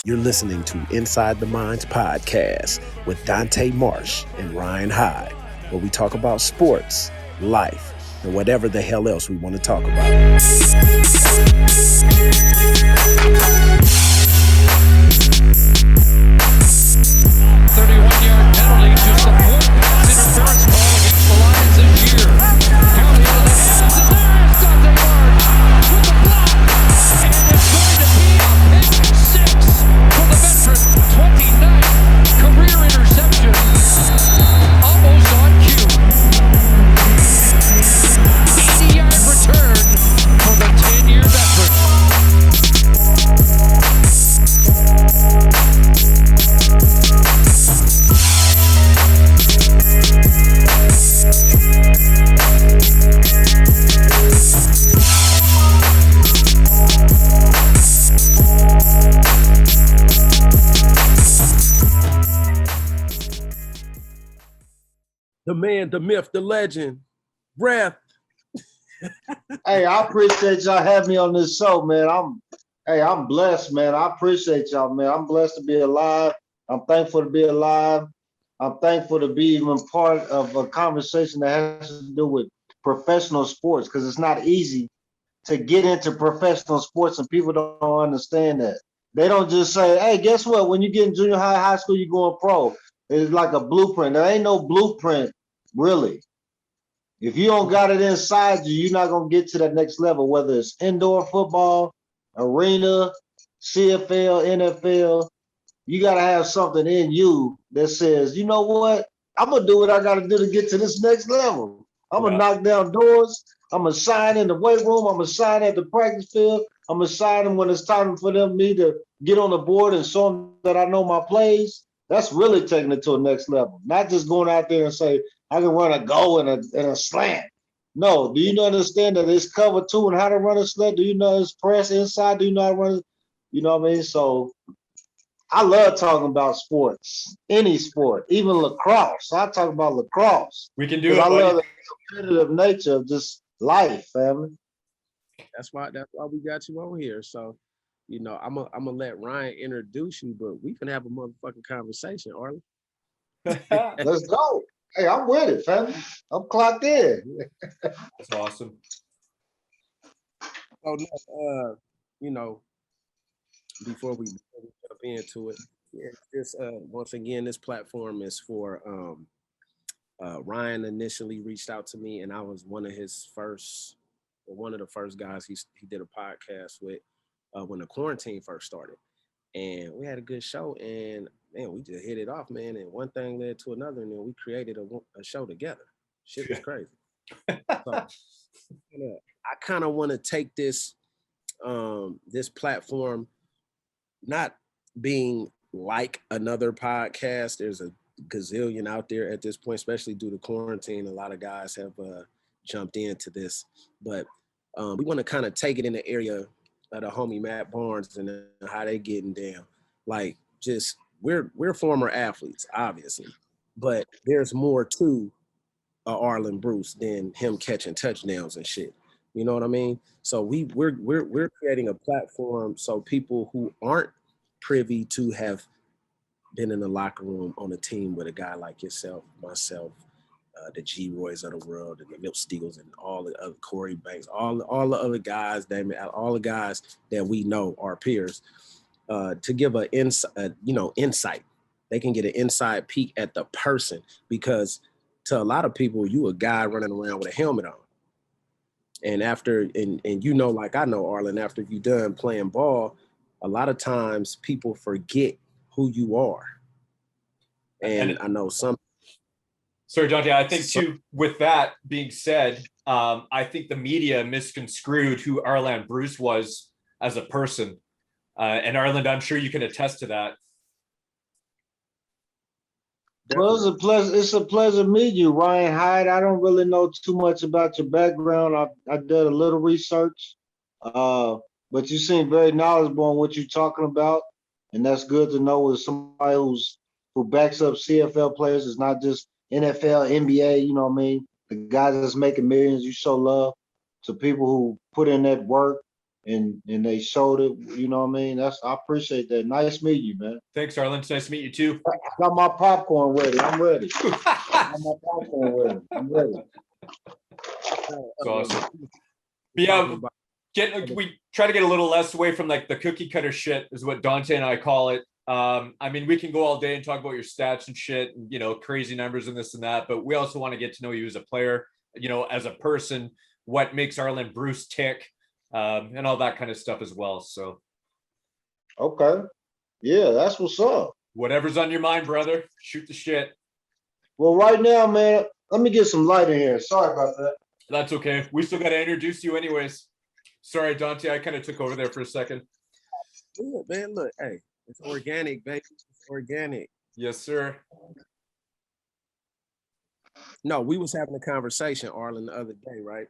You're listening to Inside the Minds podcast with Dante Marsh and Ryan Hyde, where we talk about sports, life, and whatever the hell else we want to talk about. 31-yard penalty to support pass interference call against the Lions this year. County out of the hands, and there's Dante Marsh with the block. And it's going to be a pick six for the veteran. 29th career interception. Almost on cue. 80-yard return for the 10-year veteran. The man, the myth, the legend, Breath. Hey, I appreciate y'all having me on this show, man. I'm blessed, man. I appreciate y'all, man. I'm blessed to be alive. I'm thankful to be alive. I'm thankful to be even part of a conversation that has to do with professional sports, because it's not easy to get into professional sports, and people don't understand that. They don't just say, hey, guess what? When you get in junior high, high school, you're going pro. It's like a blueprint. There ain't no blueprint, really. If you don't got it inside you, you're not going to get to that next level, whether it's indoor football, arena, CFL, NFL. You got to have something in you that says, you know what? I'm going to do what I got to do to get to this next level. I'm going to knock down doors. I'm going to sign in the weight room. I'm going to sign at the practice field. I'm going to sign them when it's time for me to get on the board and show them that I know my plays. That's really taking it to a next level. Not just going out there and say, I can run a go and a slant. No, do you understand that it's cover two and how to run a slant? Do you know it's press inside? Do you know how to run it? You know what I mean? So I love talking about sports, any sport, even lacrosse. I talk about lacrosse. We can do it. I love the competitive nature of just life, family. That's why we got you on here. So, you know, I'm gonna let Ryan introduce you, but we can have a motherfucking conversation, Arland. Let's go. Hey, I'm with it, family. I'm clocked in. That's awesome. So, you know, before we jump into it, once again, this platform is for Ryan. Initially reached out to me, and I was one of the first guys he did a podcast with when the quarantine first started, and we had a good show, and man, we just hit it off, man, and one thing led to another, and then we created a show together. Shit was crazy. So, I kind of want to take this platform, not being like another podcast. There's a gazillion out there at this point, especially due to quarantine. A lot of guys have jumped into this, but we want to kind of take it in the area of the homie Matt Barnes and how they getting down. Like, just we're former athletes, obviously, but there's more to Arland Bruce than him catching touchdowns and shit. You know what I mean? So we're creating a platform so people who aren't privy to have been in the locker room on a team with a guy like yourself, myself, the G Roys of the world, and the Nip Steagles, and all the other Corey Banks, all the other guys, all the guys that we know are peers, to give insight. They can get an inside peek at the person, because to a lot of people, you a guy running around with a helmet on. And you know, like I know, Arland, after you done playing ball, a lot of times people forget who you are. And I know some. Sorry, Dante, I think too, with that being said, I think the media misconstrued who Arland Bruce was as a person. And Arland, I'm sure you can attest to that. Well, it's a pleasure meeting you, Ryan Hyde. I don't really know too much about your background. I did a little research, but you seem very knowledgeable on what you're talking about, and that's good to know with somebody who backs up CFL players. It's not just NFL, NBA, you know what I mean? The guys that's making millions, you show love to people who put in that work and they showed it. You know what I mean? I appreciate that. Nice meeting you, man. Thanks, Arland. It's nice to meet you too. I got my popcorn ready. I'm ready. I got my popcorn ready. I'm ready. It's awesome. But yeah, we try to get a little less away from like the cookie cutter shit is what Dante and I call it. I mean, we can go all day and talk about your stats and shit, and, you know, crazy numbers and this and that, but we also want to get to know you as a player, you know, as a person, what makes Arland Bruce tick, and all that kind of stuff as well. So, Okay. Yeah, that's what's up. whatever's on your mind, brother, shoot the shit. Well, right now, man, let me get some light in here. Sorry about that. That's okay. We still got to introduce you anyways. Sorry, Dante, I kind of took over there for a second. Yeah, man, look, hey, it's organic, baby. It's organic. Yes, sir. No, we was having a conversation, Arlen, the other day, right?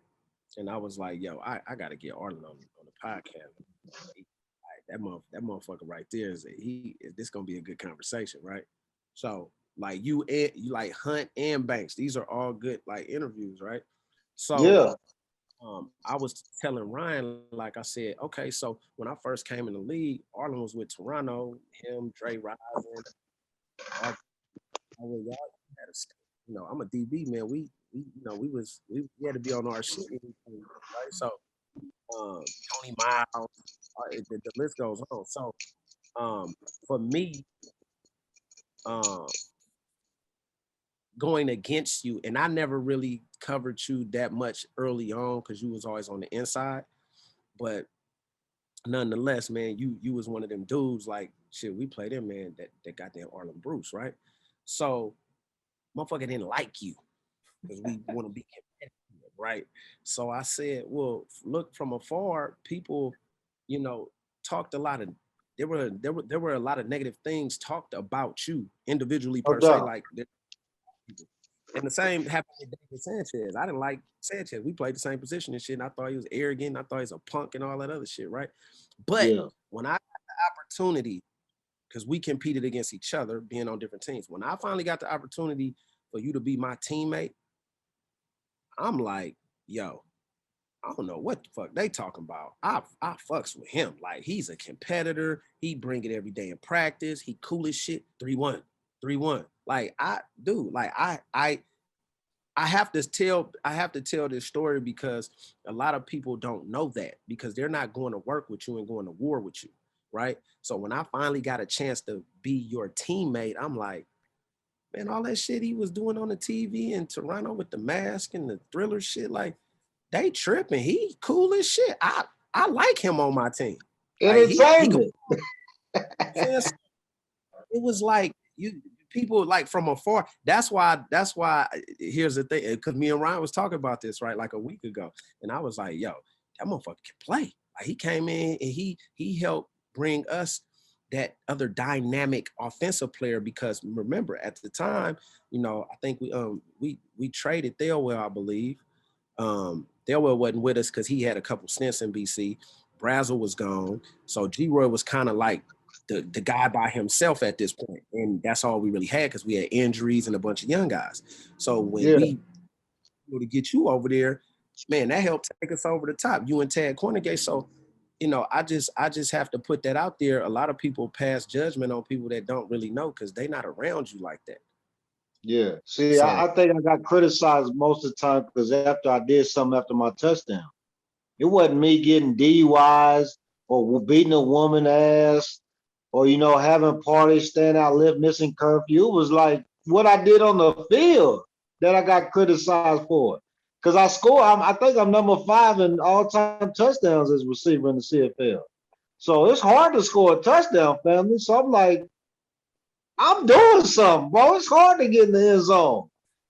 And I was like, yo, I got to get Arlen on the podcast. That motherfucker right there this gonna be a good conversation, right? So like you like Hunt and Banks, these are all good like interviews, right? So Yeah. I was telling Ryan, like I said, okay, so when I first came in the league, Arlen was with Toronto, him, Dre Rising. I'm a DB, man. We had to be on our shit, right? So Tony Miles, the list goes on. So for me, going against you, and I never really covered you that much early on because you was always on the inside, but nonetheless, man, you was one of them dudes like shit. We played him, man. That goddamn Arland Bruce, right? So motherfucker didn't like you because we want to be competitive, right? So I said, well, look from afar, people, you know, talked a lot of. There were a lot of negative things talked about you individually per se, like. And the same happened with David Sanchez. I didn't like Sanchez. We played the same position and shit. And I thought he was arrogant. I thought he was a punk and all that other shit, right? But when I got the opportunity, because we competed against each other, being on different teams. When I finally got the opportunity for you to be my teammate, I'm like, yo, I don't know what the fuck they talking about. I fucks with him. Like, he's a competitor. He bring it every day in practice. He cool as shit. 3-1. 3-1. Like I have to tell this story because a lot of people don't know that because they're not going to work with you and going to war with you, right? So when I finally got a chance to be your teammate, I'm like, man, all that shit he was doing on the TV in Toronto with the mask and the Thriller shit, like they tripping. He cool as shit. I like him on my team. Entertainment. It was like people like from afar. That's why here's the thing, because me and Ryan was talking about this right like a week ago, and I was like, yo, that motherfucker can play. Like he came in and he helped bring us that other dynamic offensive player, because remember at the time, you know, I think we traded Thelwell, I believe. Thelwell wasn't with us because he had a couple stints in BC. Brazel was gone, so G-Roy was kind of like the guy by himself at this point, and that's all we really had because we had injuries and a bunch of young guys. So when we were to get you over there, man, that helped take us over the top. You and Tad Cornegate. So, you know, I just have to put that out there. A lot of people pass judgment on people that don't really know because they're not around you like that. Yeah. See, so, I think I got criticized most of the time because after I did something after my touchdown, it wasn't me getting DUIs or beating a woman ass or, you know, having parties, staying out late, missing curfew. It was like what I did on the field that I got criticized for. Because I score, I think I'm number 5 in all-time touchdowns as receiver in the CFL. So it's hard to score a touchdown, family. So I'm like, I'm doing something, bro. It's hard to get in the end zone.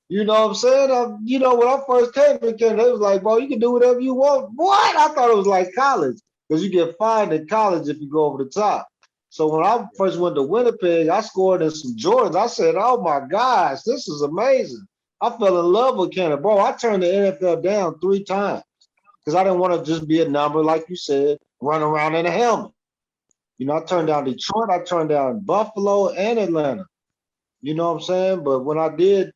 You know what I'm saying? You know, when I first came in Canada, they was like, bro, you can do whatever you want. What? I thought it was like college because you get fined in college if you go over the top. So when I first went to Winnipeg, I scored in some Jordans. I said, oh, my gosh, this is amazing. I fell in love with Canada. Bro, I turned the NFL down 3 times because I didn't want to just be a number, like you said, run around in a helmet. You know, I turned down Detroit, I turned down Buffalo and Atlanta. You know what I'm saying? But when I did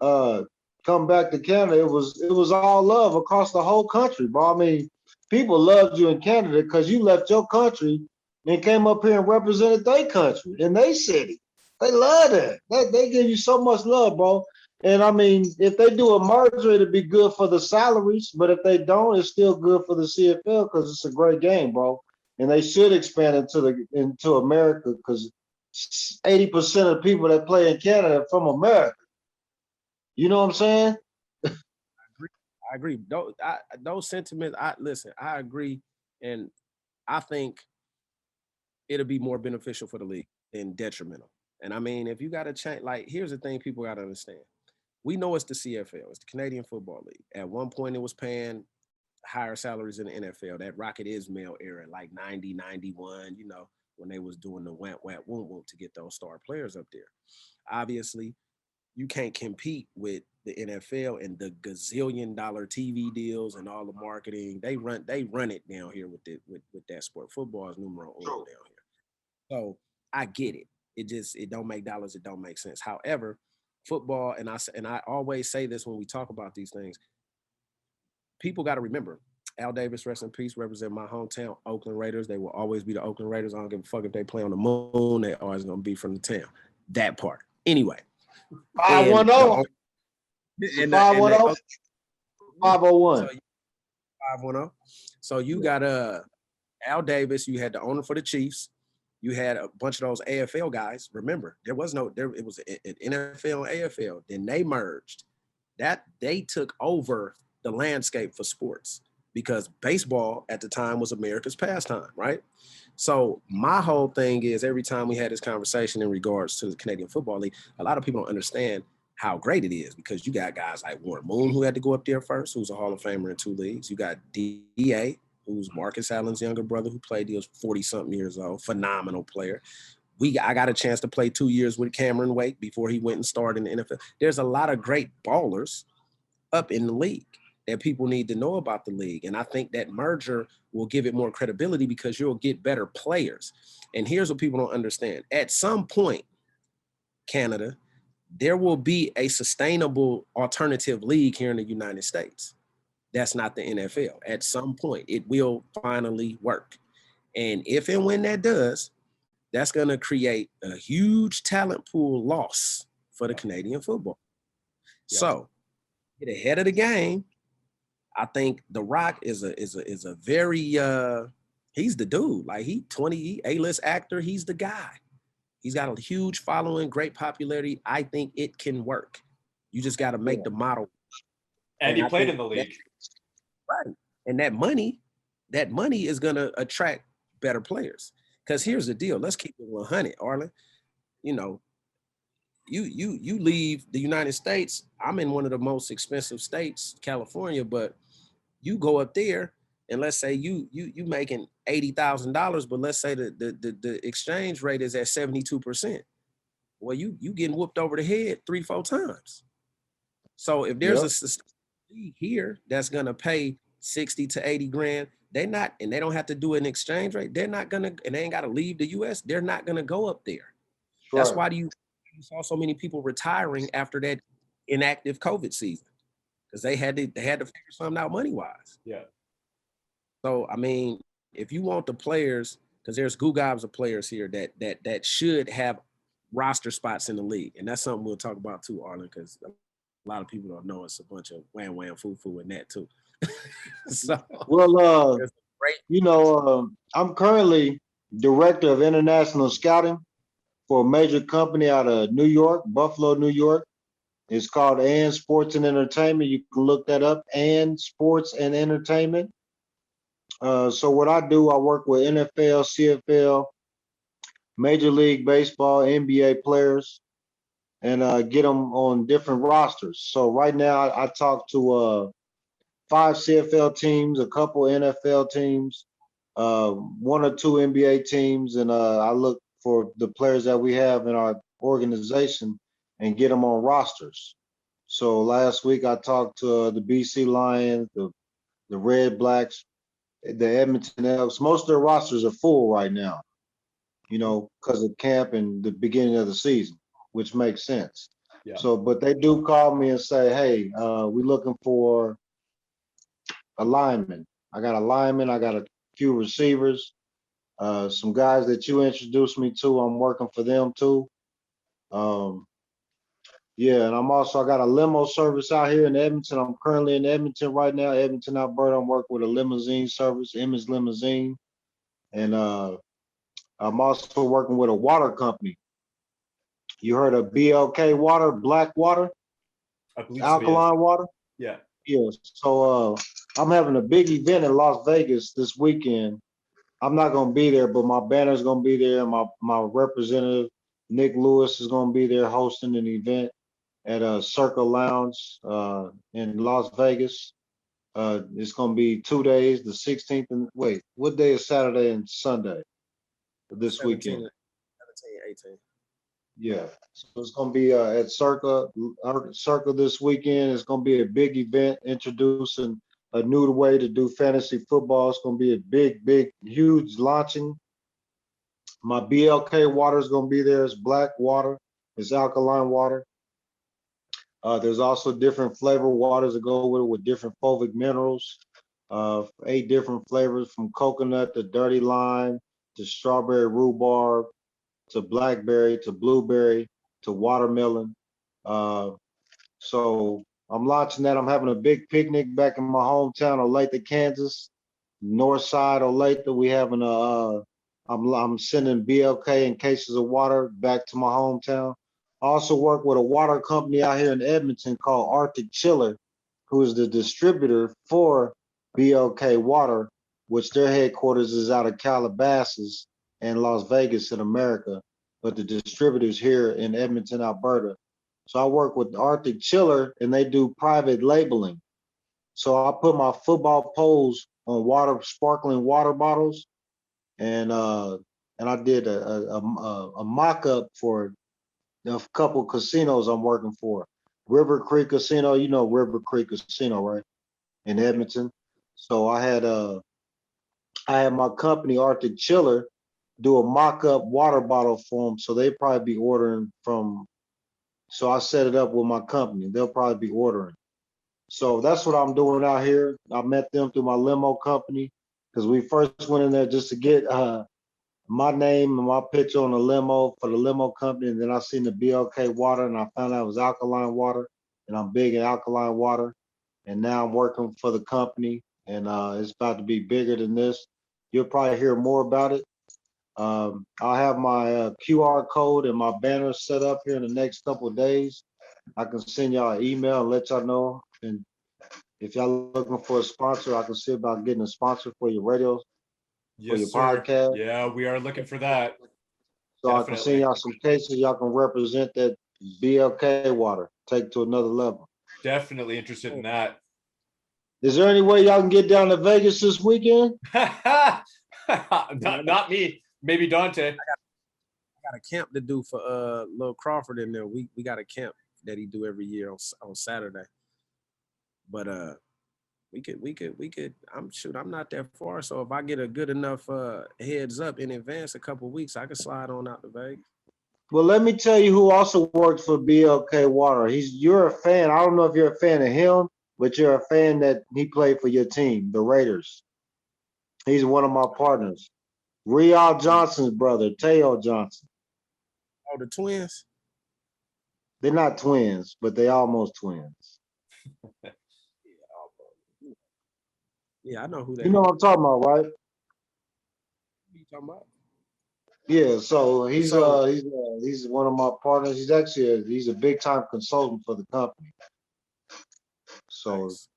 come back to Canada, it was all love across the whole country, bro. I mean, people loved you in Canada because you left your country and came up here and represented their country in their city. They love that. They give you so much love, bro. And I mean, if they do a merger, it'd be good for the salaries. But if they don't, it's still good for the CFL because it's a great game, bro. And they should expand into America because 80% of the people that play in Canada are from America. You know what I'm saying? I agree. Those sentiments. Listen. I agree, and I think it'll be more beneficial for the league than detrimental. And I mean, if you got to change, like, here's the thing: people got to understand. We know it's the CFL, it's the Canadian Football League. At one point, it was paying higher salaries than the NFL. That Rocket Ismail era, like 90, 91, you know, when they was doing the wham, wham, whoom, whoom to get those star players up there. Obviously, you can't compete with the NFL and the gazillion-dollar TV deals and all the marketing. They run it down here with that sport. Football is numero uno down here. So I get it. It don't make dollars. It don't make sense. However, football, and I always say this when we talk about these things, people got to remember, Al Davis, rest in peace, represent my hometown, Oakland Raiders. They will always be the Oakland Raiders. I don't give a fuck if they play on the moon. They're always going to be from the town. That part. Anyway. 510. 510. 501. 510. So you got Al Davis. You had the owner for the Chiefs. You had a bunch of those AFL guys. Remember, it was an NFL and AFL. Then they merged. That they took over the landscape for sports because baseball at the time was America's pastime, right? So my whole thing is every time we had this conversation in regards to the Canadian Football League, a lot of people don't understand how great it is because you got guys like Warren Moon who had to go up there first, who's a Hall of Famer in 2 leagues. You got DA, who's Marcus Allen's younger brother, who played. He was 40-something years old, phenomenal player. I got a chance to play 2 years with Cameron Wake before he went and started in the NFL. There's a lot of great ballers up in the league that people need to know about the league. And I think that merger will give it more credibility because you'll get better players. And here's what people don't understand. At some point, Canada, there will be a sustainable alternative league here in the United States. That's not the NFL. At some point, it will finally work. And if and when that does, that's going to create a huge talent pool loss for the Canadian football. Yeah. So, get ahead of the game. I think The Rock is a very he's the dude. Like he A-list actor. He's the guy. He's got a huge following, great popularity. I think it can work. You just got to make the model. And he played in the league. Right. And that money is going to attract better players. Because here's the deal. Let's keep it 100, Arland. You know, you leave the United States. I'm in one of the most expensive states, California, but you go up there and let's say you making $80,000, but let's say the exchange rate is at 72%. Well, you getting whooped over the head 3-4 times. So if there's a league here that's gonna pay 60 to 80 grand, they don't have to do an exchange rate. They're not gonna, and they ain't got to leave the U.S. They're not gonna go up there. Sure. That's why you saw so many people retiring after that inactive COVID season because they had to figure something out money wise. Yeah. So I mean, if you want the players, because there's gobs of players here that should have roster spots in the league, and that's something we'll talk about too, Arland, because a lot of people don't know it's a bunch of wham wham foo foo in that too. So, well, you know, I'm currently director of international scouting for a major company out of New York, Buffalo, New York. It's called And Sports and Entertainment. You can look that up, And Sports and Entertainment. So what I do, I work with NFL, CFL, Major League Baseball, NBA players, and get them on different rosters. So right now, I talk to 5 CFL teams, a couple NFL teams, 1 or 2 NBA teams, and I look for the players that we have in our organization and get them on rosters. So last week I talked to the BC Lions, the Red Blacks, the Edmonton Elks. Most of their rosters are full right now, you know, because of camp and the beginning of the season, which makes sense. Yeah. So, but they do call me and say, hey, we're looking for a lineman. I got a lineman. I got a few receivers. Some guys that you introduced me to, I'm working for them too. Yeah, and I got a limo service out here in Edmonton. I'm currently in Edmonton right now, Edmonton, Alberta. I'm working with a limousine service, Image Limousine. And I'm also working with a water company. You heard of BLK water, black water, I believe so, yes. alkaline water? Yeah. Yeah. So I'm having a big event in Las Vegas this weekend. I'm not gonna be there, but my banner's gonna be there. My representative, Nick Lewis, is gonna be there hosting an event at a Circle Lounge in Las Vegas. It's gonna be 2 days, the 16th and wait, what day is Saturday and Sunday this 17, weekend? 17, 18. Yeah, so it's gonna be at Circa this weekend. It's gonna be a big event introducing a new way to do fantasy football. It's gonna be a big, huge launching. My BLK water is gonna be there. It's black water. It's alkaline water. There's also different flavor waters that go with it with different fulvic minerals. 8 different flavors from coconut to dirty lime to strawberry rhubarb to blackberry to blueberry to watermelon. So I'm launching that. I'm having a big picnic back in my hometown, Olathe, Kansas, north side Olathe. We having I'm sending BLK in cases of water back to my hometown. I also work with a water company out here in Edmonton called Arctic Chiller, who is the distributor for BLK water, which their headquarters is out of Calabasas and Las Vegas in America, but the distributors here in Edmonton, Alberta. So I work with Arctic Chiller and they do private labeling. So I put my football poles on sparkling water bottles, and I did a mock-up for a couple casinos I'm working for. River Creek Casino, you know River Creek Casino, right? In Edmonton. So I had my company Arctic Chiller do a mock-up water bottle for them, so they probably be ordering from. So I set it up with my company. They'll probably be ordering. So that's what I'm doing out here. I met them through my limo company because we first went in there just to get my name and my picture on the limo for the limo company. And then I seen the BLK water and I found out it was alkaline water. And I'm big in alkaline water. And now I'm working for the company and it's about to be bigger than this. You'll probably hear more about it. I'll have my QR code and my banner set up here in the next couple of days. I can send y'all an email and let y'all know. And if y'all looking for a sponsor, I can see about getting a sponsor for your radio, Yes, your sir. podcast. Yeah, we are looking for that. So I can send y'all some cases. Y'all can represent that BLK water, take it to another level. Definitely interested in that. Is there any way y'all can get down to Vegas this weekend? not me. Maybe Dante. I got a camp to do for Lil Crawford in there. We got a camp that he do every year on Saturday. But we could. I'm not that far. So if I get a good enough heads up in advance, a couple of weeks, I could slide on out to Vegas. Well, let me tell you who also works for BLK Water. You're a fan. I don't know if you're a fan of him, but you're a fan that he played for your team, the Raiders. He's one of my partners. Real Johnson's brother, Teo Johnson. Oh, the twins? They're not twins, but they almost twins. Yeah, I know who that You know what I'm talking about, right? What you talking about? Yeah, so he's one of my partners. He's actually he's a big time consultant for the company. So Nice.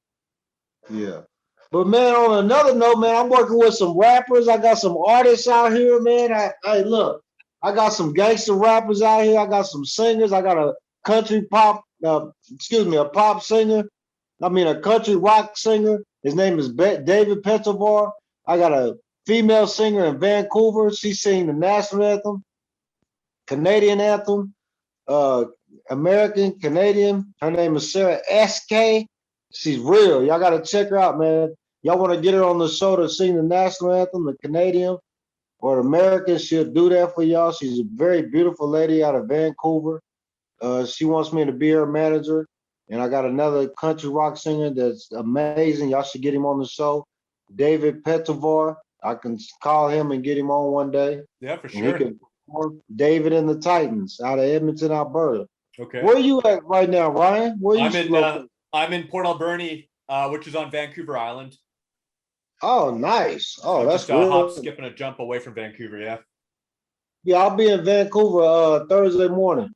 yeah. But man, on another note, man, I'm working with some rappers. I got some artists out here, man. Hey, look, I got some gangster rappers out here. I got some singers. I got a country pop, a pop singer. A country rock singer. His name is David Petrovar. I got a female singer in Vancouver. She sings the national anthem, Canadian anthem, American, Canadian. Her name is Sarah SK. She's real. Y'all got to check her out, man. Y'all want to get her on the show to sing the national anthem, the Canadian or the American, she'll do that for y'all. She's a very beautiful lady out of Vancouver. She wants me to be her manager. And I got another country rock singer that's amazing. Y'all should get him on the show. David Pettivar. I can call him and get him on one day. Yeah, for And he sure. can David and the Titans out of Edmonton, Alberta. Okay. Where you at right now, Ryan? Where you located? I'm in Port Alberni, which is on Vancouver Island. Oh, nice. Oh, So that's just a hop, real. skip, and a jump away from Vancouver. Yeah. Yeah, I'll be in Vancouver Thursday morning.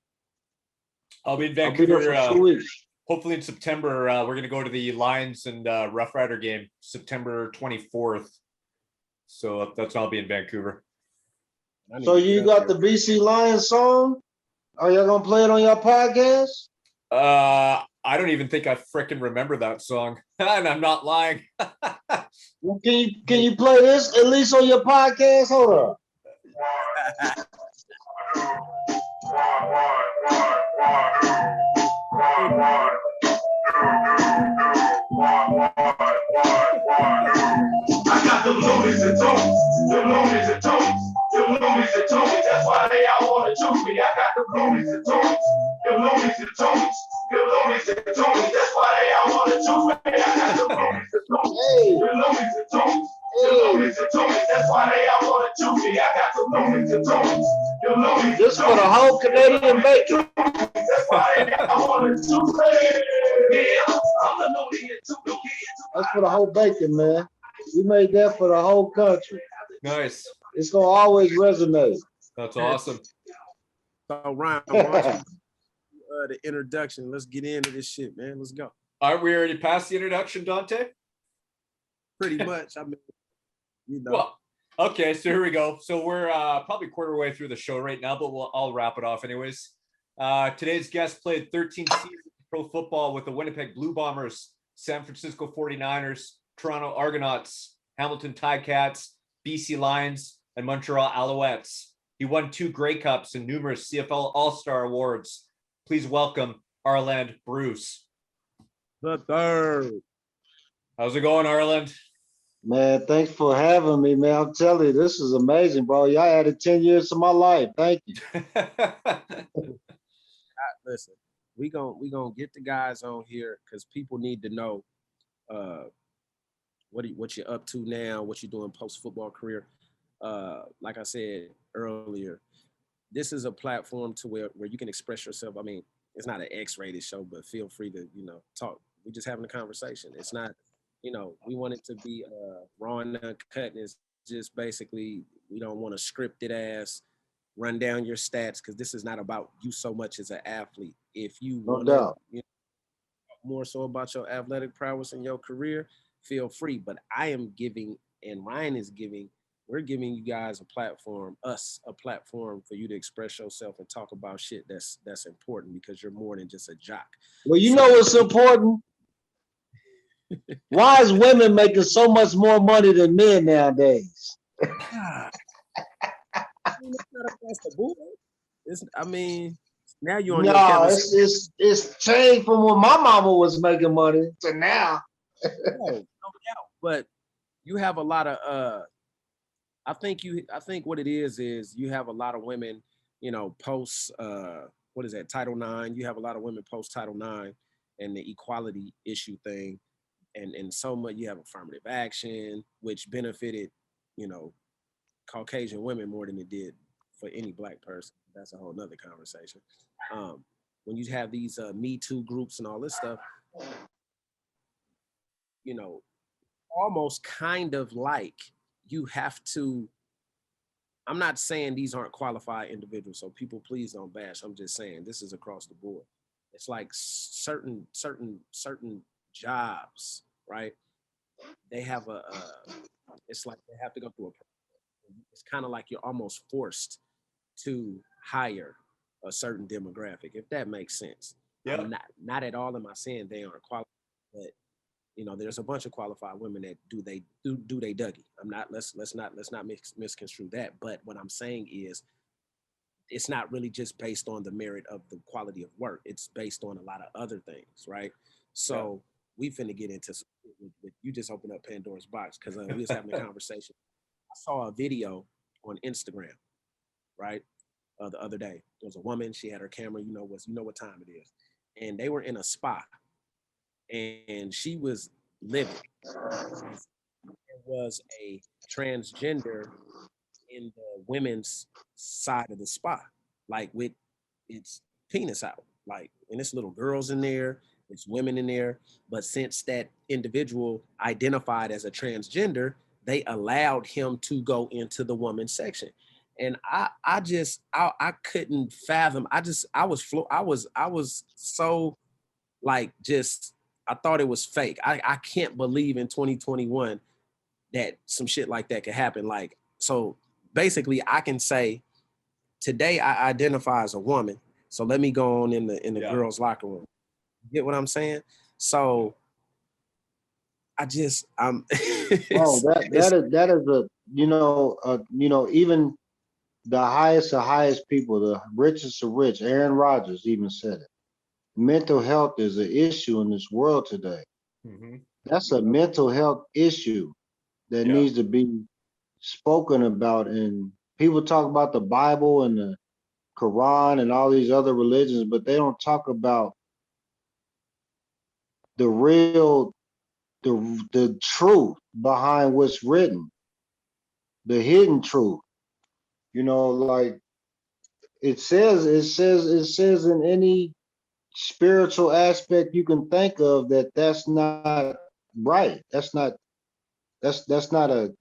I'll be in I'll be there Vancouver. for 2 weeks. Hopefully in September, we're going to go to the Lions and Rough Rider game, September 24th. So that's when I'll be in Vancouver. So you got the BC Lions song? Are y'all gonna play it on your podcast? I don't even think I frickin' remember that song, and I'm not lying. Well, can you play this at least on your podcast? Hold on. I got the loonies and tones, the loonies and tones, the loonies and tones. That's why they all want to choose me. I got the loonies and tones, the loonies and tones, the loonies and tones. That's why they all want to choose me. I got the loonies and tones, the loonies and tones, the loonies and tones. That's why they all want to choose me. I got the loonies and tones, the loonies. This for the whole Canadian bacon. That's why they all want to choose me. Yeah, I'm the looney and two. That's for the whole bacon, man. We made that for the whole country. Nice. It's gonna always resonate. That's awesome. So Ryan, why don't you, the introduction. Let's get into this shit, man. Let's go. Aren't we already past the introduction, Dante? Pretty much. I mean, you know. Well, okay, so here we go. So we're probably a quarter way through the show right now, but I'll wrap it off anyways. Today's guest played 13 seasons of pro football with the Winnipeg Blue Bombers, San Francisco 49ers, Toronto Argonauts, Hamilton Ticats, BC Lions, and Montreal Alouettes. He won 2 Grey Cups and numerous CFL All-Star awards. Please welcome Arland Bruce. The third. How's it going, Arland? Man, thanks for having me, man. I'm telling you, this is amazing, bro. Y'all added 10 years to my life. Thank you. Listen, we gonna get the guys on here because people need to know what you're up to now, what you're doing post-football career. Like I said earlier, this is a platform to where you can express yourself. I mean, it's not an X-rated show, but feel free to, talk. We're just having a conversation. It's not, we want it to be raw and uncut. And it's just basically, we don't want a scripted ass run down your stats because this is not about you so much as an athlete. If you want to more so about your athletic prowess in your career, feel free. But I am giving, and Ryan is giving, we're giving you guys a platform for you to express yourself and talk about shit that's important because you're more than just a jock. Well, you know what's important? Why is women making so much more money than men nowadays? It's not across the board. Now you're on your camera. It's changed from when my mama was making money to now. No doubt. But you have a lot of I think what it is you have a lot of women, post what is that, Title IX. You have a lot of women post Title IX and the equality issue thing. And so much, you have affirmative action, which benefited, Caucasian women more than it did for any Black person. That's a whole nother conversation. When you have these Me Too groups and all this stuff, almost kind of like you have to, I'm not saying these aren't qualified individuals, so people please don't bash. I'm just saying this is across the board. It's like certain jobs, right? They have it's like they have to go through it's kind of like you're almost forced to hire a certain demographic, if that makes sense. Yeah. Not at all am I saying they aren't qualified, but there's a bunch of qualified women that do they Dougie. Let's not misconstrue that. But what I'm saying is it's not really just based on the merit of the quality of work. It's based on a lot of other things, right? So we finna get into you just opened up Pandora's box because we was having a conversation. I saw a video on Instagram, right? The other day. There was a woman, she had her camera, you know what time it is. And they were in a spa and she was livid. there was a transgender in the women's side of the spa, like with its penis out, like, and it's little girls in there, it's women in there. But since that individual identified as a transgender, they allowed him to go into the women's section. And I couldn't fathom. I was so like just I thought it was fake. I can't believe in 2021 that some shit like that could happen. Like, so basically I can say today I identify as a woman. So let me go on in the girls' locker room. Get what I'm saying? So I'm Oh, that is a even the highest people, the richest of rich, Aaron Rodgers even said it. Mental health is an issue in this world today. Mhm. That's a mental health issue that Yeah. needs to be spoken about. And people talk about the Bible and the Quran and all these other religions, but they don't talk about the real, the truth behind what's written, the hidden truth. Like it says in any spiritual aspect you can think of that's not right. That's not the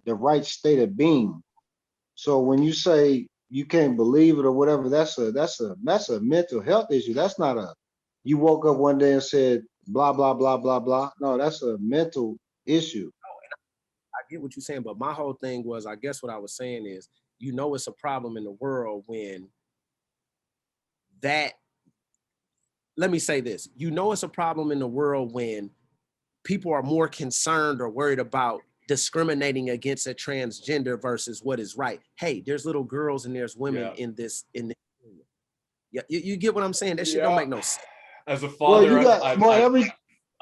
right state of being. So when you say you can't believe it or whatever, that's a mental health issue. That's not a you woke up one day and said blah blah blah blah blah. No, that's a mental issue. I get what you're saying, but my whole thing was, I guess what I was saying is, it's a problem in the world when that, let me say this, it's a problem in the world when people are more concerned or worried about discriminating against a transgender versus what is right. Hey, there's little girls and there's women Yeah. in this. Yeah, you get what I'm saying? That shit don't make no sense. As a Well, father, you got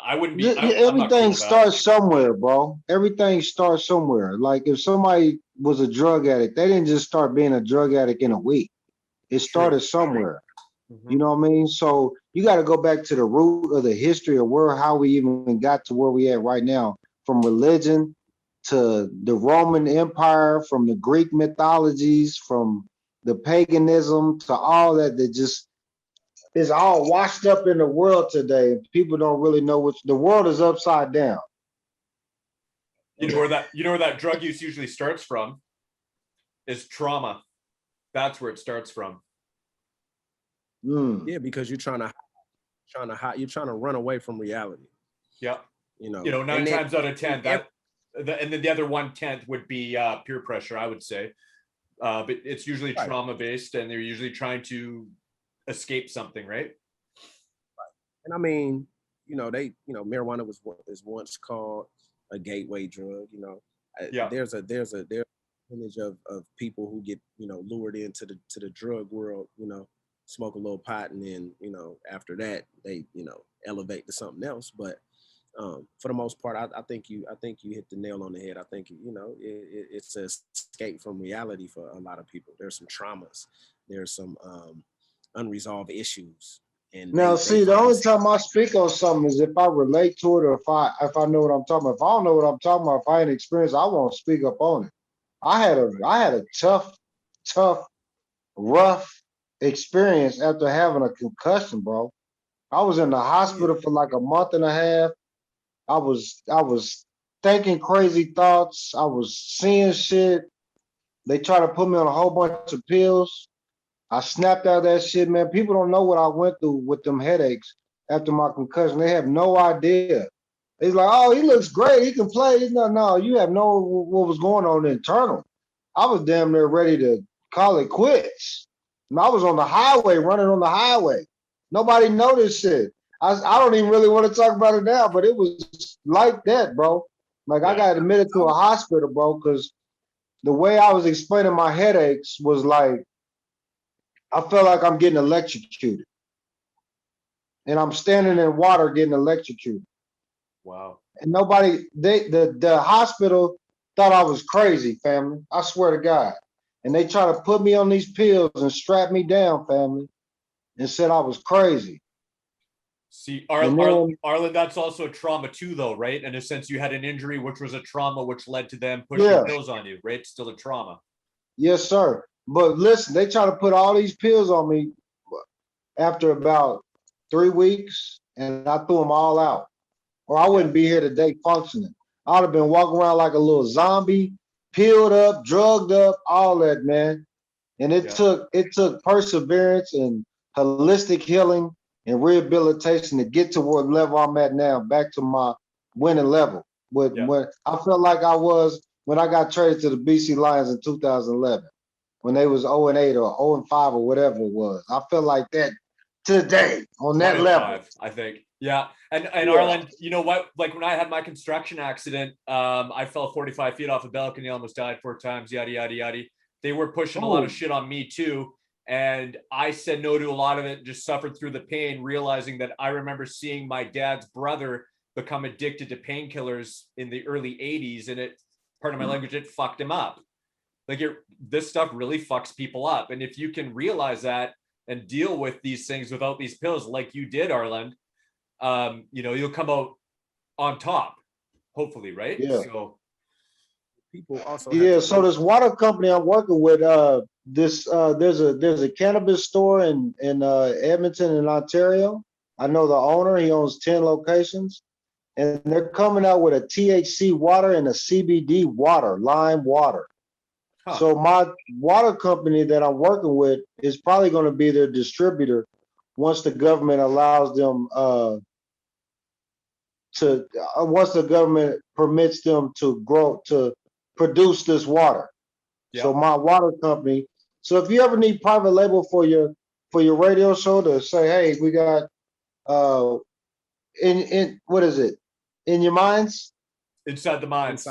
I wouldn't be. I'm not everything cool with that. starts somewhere, bro. Everything starts somewhere. Like if somebody was a drug addict, they didn't just start being a drug addict in a week. It started somewhere. Mhm. You know what I mean? So you got to go back to the root of the history of how we even got to where we at right now, from religion to the Roman Empire, from the Greek mythologies, from the paganism to all that just is all washed up in the world today. People don't really know what the world is upside down. You know where that drug use usually starts from is trauma. That's where it starts from. Mm. Yeah, because you're trying to run away from reality. Yeah. You know, 9 times out of 10, and then the other 1/10 would be peer pressure, I would say. But it's usually Right. trauma based, and they're usually trying to escape something, right? And I mean, marijuana is once called a gateway drug. Yeah. There's a image of people who get lured into the drug world. Smoke a little pot, and then after that they elevate to something else. But for the most part, I think you hit the nail on the head. I think it's an escape from reality for a lot of people. There's some traumas, there's some unresolved issues, and Now, they see, the find only themselves. time I speak on something is if I relate to it or if I know what I'm talking about. If I don't know what I'm talking about, if I ain't experienced, I won't speak up on it. I had a tough, rough experience after having a concussion, bro. I was in the hospital for like a month and a half. I was thinking crazy thoughts. I was seeing shit. They tried to put me on a whole bunch of pills. I snapped out of that shit, man. People don't know what I went through with them headaches after my concussion. They have no idea. It's like, oh, he looks great. He can play. No, you have no what was going on internal. I was damn near ready to call it quits. And I was on the highway, running on the highway. Nobody noticed it. I don't even really want to talk about it now, but it was like that, bro. Like I got admitted to a hospital, bro, because the way I was explaining my headaches was like, I felt like I'm getting electrocuted. And I'm standing in water getting electrocuted. Wow. And the hospital thought I was crazy, family. I swear to God. And they try to put me on these pills and strap me down, family, and said I was crazy. See, And then, Arlen, that's also a trauma too, though, right? In a sense, you had an injury, which was a trauma, which led to them pushing yeah, pills on you, right? Still a trauma. yes, sir. But listen, they try to put all these pills on me after about 3 weeks, and I threw them all out, or I wouldn't be here today functioning. I'd have been walking around like a little zombie, peeled up, drugged up, all that, man. And Yeah. it took perseverance and holistic healing and rehabilitation to get to what level I'm at now, back to my winning level. Yeah. When I felt like I was when I got traded to the BC Lions in 2011, when they was 0-8 or 0-5 or whatever it was. I felt like that today on that level. 1-5, I think. Yeah. And Yeah. Arlen, you know what? Like when I had my construction accident, I fell 45 feet off a balcony, almost died 4 times, yada, yada, yada. They were pushing a lot of shit on me too. And I said no to a lot of it, just suffered through the pain, realizing that I remember seeing my dad's brother become addicted to painkillers in the early 80s. And it, part of my language, it fucked him up. Like this stuff really fucks people up. And if you can realize that and deal with these things without these pills, like you did, Arland, you know, you'll come out on top, hopefully, right? Yeah. So people also have Yeah, to so this water company I'm working with, there's a cannabis store in Edmonton in Ontario. I know the owner, he owns 10 locations, and they're coming out with a THC water and a CBD water, lime water. So my water company that I'm working with is probably going to be their distributor once the government allows them once the government permits them to produce this water. yeah. So my water company. So if you ever need private label for your radio show to say, hey, we got in what is it? In your minds? Inside the minds.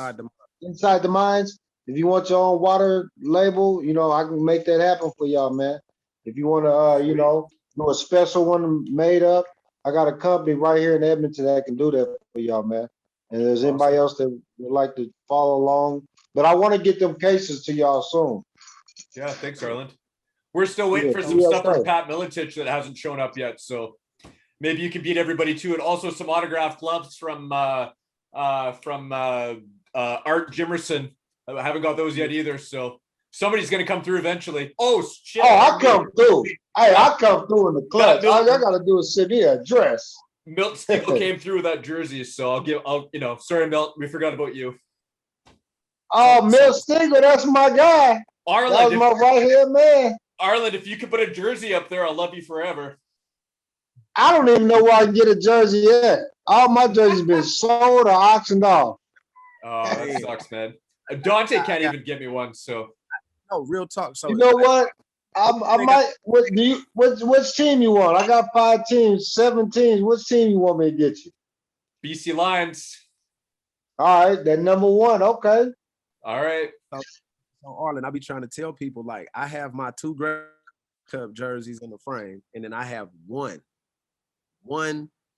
Inside the minds. If you want your own water label, you know, I can make that happen for y'all, man. If you want to, you know, do a special one made up, I got a company right here in Edmonton that can do that for y'all, man. And there's anybody else that would like to follow along, but I want to get them cases to y'all soon. Yeah, thanks, Arland. We're still waiting for some stuff from Pat Militich that hasn't shown up yet. So maybe you can beat everybody too. And also some autographed gloves from Art Jimerson. I haven't got those yet either. So somebody's going to come through eventually. Oh, shit. Oh, I come through. Hey, I come through in the clutch. All I got to do is send me a dress. Milt Stiegel came through with that jersey. So sorry, Milt, we forgot about you. Oh, Milt Stiegel, that's my guy. Arland, that was my right-hand man. Arland, if you could put a jersey up there, I'll love you forever. I don't even know where I can get a jersey yet. All my jerseys been sold or auctioned off. Oh, that sucks, man. Dante can't even get me one, so. No, real talk. So you know what? I might. Which team you want? I got 5 teams, 7 teams. Which team you want me to get you? BC Lions. All right, that number 1. Okay. All right. So Arlen, I be trying to tell people, like, I have my 2 Grey Cup jerseys in the frame, and then I have one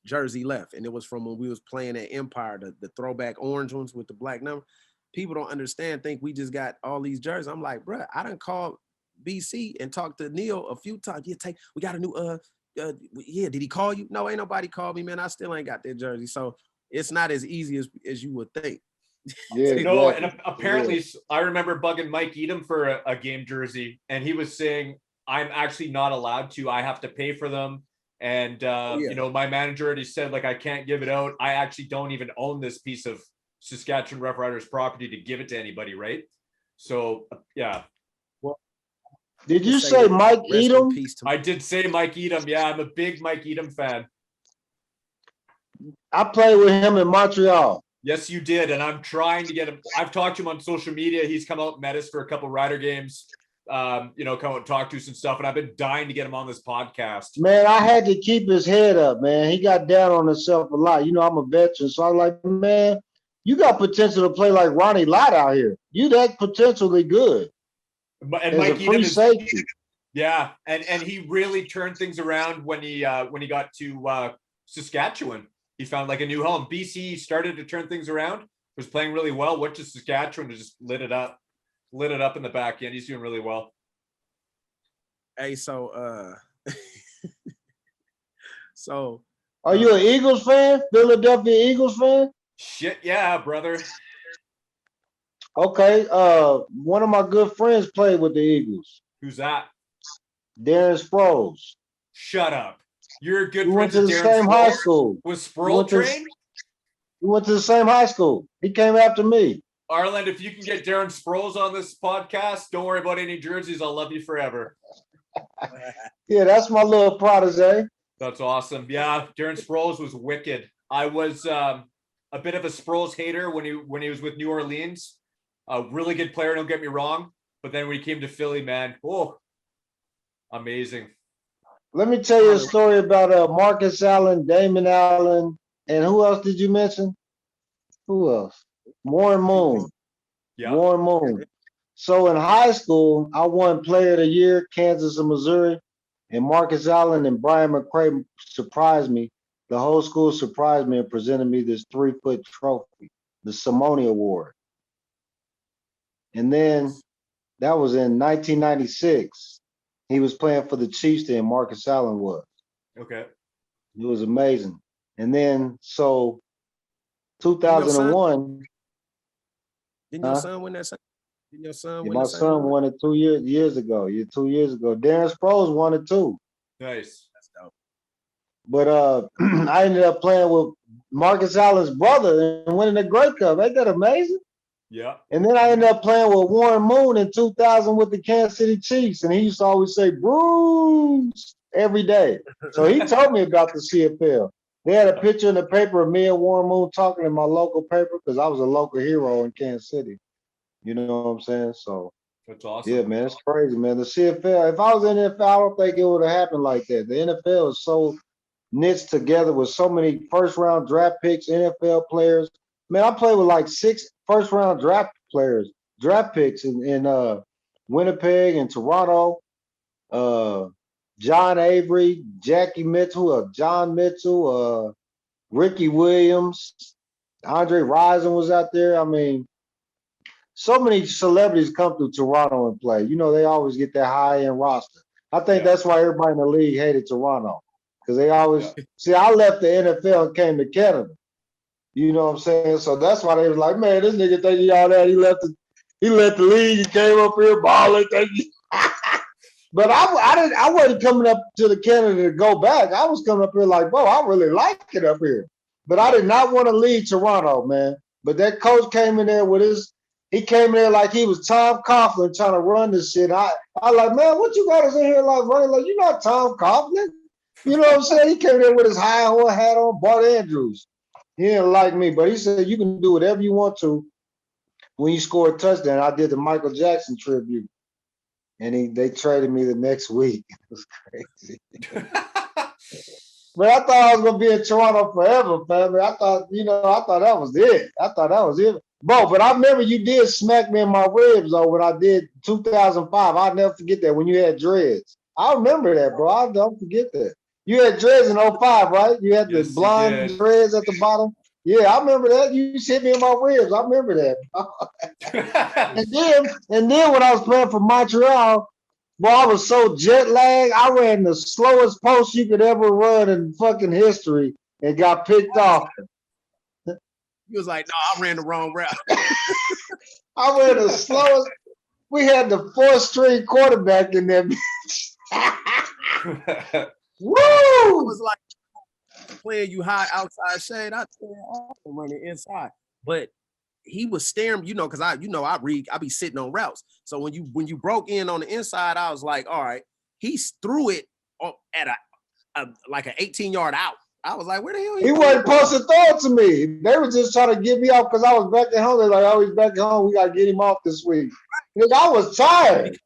jersey left, and it was from when we was playing at Empire, the throwback orange ones with the black number. People don't understand, think we just got all these jerseys. I'm like, bruh, I done called BC and talked to Neil a few times. We got a new did he call you? No, ain't nobody called me, man. I still ain't got that jersey. So it's not as easy as you would think. Yeah, no, and apparently I remember bugging Mike Edom for a game jersey, and he was saying, I'm actually not allowed to. I have to pay for them. And, you know, my manager already said, like, I can't give it out. I actually don't even own this piece of Saskatchewan Rough Riders property to give it to anybody, right? So, yeah. Well, did you say Mike Edom? I did say Mike Edom. Yeah, I'm a big Mike Edom fan. I played with him in Montreal. Yes, you did. And I'm trying to get him. I've talked to him on social media. He's come out and met us for a couple Rider games. You know, come out and talk to us and stuff. And I've been dying to get him on this podcast. Man, I had to keep his head up, man. He got down on himself a lot. You know, I'm a veteran. So I was like, man, you got potential to play like Ronnie Lott out here. You that potentially good. And Mike Edom is safety. Yeah. And he really turned things around when he got to Saskatchewan. He found like a new home. BC started to turn things around, was playing really well, went to Saskatchewan to just lit it up in the back end. He's doing really well. Hey, so Are you an Eagles fan? Philadelphia Eagles fan? Shit, yeah, brother. Okay. One of my good friends played with the Eagles. Who's that? Darren Sproles. Shut up. You're good We went friends to with the Darren same high Sproles? school. Was Sproul trained? We went to the same high school. He came after me. Arland, if you can get Darren Sproles on this podcast, don't worry about any jerseys. I'll love you forever. Yeah, that's my little protege. That's awesome. Yeah, Darren Sproles was wicked. I was a bit of a Sproles hater when he was with New Orleans. A really good player, don't get me wrong. But then when he came to Philly, man, oh, amazing. Let me tell you a story about Marcus Allen, Damon Allen, and who else did you mention? Who else? Warren Moon. Yeah. Warren Moon. So in high school, I won Player of the Year, Kansas and Missouri, and Marcus Allen and Brian McCray surprised me. The whole school surprised me and presented me this 3-foot trophy, the Simone Award. And then that was in 1996. He was playing for the Chiefs then, Marcus Allen was. Okay. It was amazing. And then, so 2001. Didn't your son win that? Didn't your son win? My son won it 2 years ago. 2 years ago. Darren Sproles won it too. Nice. That's dope. But I ended up playing with Marcus Allen's brother and winning the Grey Cup. Ain't that amazing? Yeah. And then I ended up playing with Warren Moon in 2000 with the Kansas City Chiefs. And he used to always say, Bruce, every day. So he told me about the CFL. They had a picture in the paper of me and Warren Moon talking in my local paper because I was a local hero in Kansas City. You know what I'm saying? So that's awesome. Yeah, man, it's crazy, man. The CFL, if I was in the NFL, I don't think it would have happened like that. The NFL is so knits together with so many first-round draft picks, NFL players. Man, I played with like 6 first-round draft picks in Winnipeg and Toronto. John Avery, Jackie Mitchell, John Mitchell, Ricky Williams, Andre Rison was out there. I mean, so many celebrities come through Toronto and play. You know, they always get that high-end roster. I think that's why everybody in the league hated Toronto, because they always see. I left the NFL and came to Canada. You know what I'm saying? So that's why they was like, man, this nigga think he all that. He left the league. He came up here balling. But I wasn't coming up to the Canada to go back. I was coming up here like, bro, I really like it up here. But I did not want to leave Toronto, man. But that coach came in there with he came in there like he was Tom Coughlin trying to run this shit. I like, man, what you got us in here like running? Like, you're not Tom Coughlin. You know what I'm saying? He came in there with his high horse hat on, Bart Andrews. He didn't like me, but he said, you can do whatever you want to when you score a touchdown. I did the Michael Jackson tribute. And they traded me the next week. It was crazy. But I thought I was gonna be in Toronto forever, family. I thought that was it. Bro, but I remember you did smack me in my ribs though when I did 2005. I'll never forget that when you had dreads. I remember that, bro. I don't forget that. You had dreads in 05, right? You had the blonde dreads at the bottom. Yeah, I remember that. You hit me in my ribs. I remember that. and then when I was playing for Montreal, boy, I was so jet lagged. I ran the slowest post you could ever run in fucking history and got picked off. He was like, no, I ran the wrong route. I ran the slowest. We had the 4th-string quarterback in there. Woo! It was like playing you high outside shade. I tell you, I'm running inside. But he was staring, because I be sitting on routes. So when you broke in on the inside, I was like, all right, he threw it at like an 18-yard out. I was like, where the hell he wasn't supposed to throw it to me. They were just trying to get me off because I was back at home. They're like, oh, he's back at home. We got to get him off this week. Because I was tired.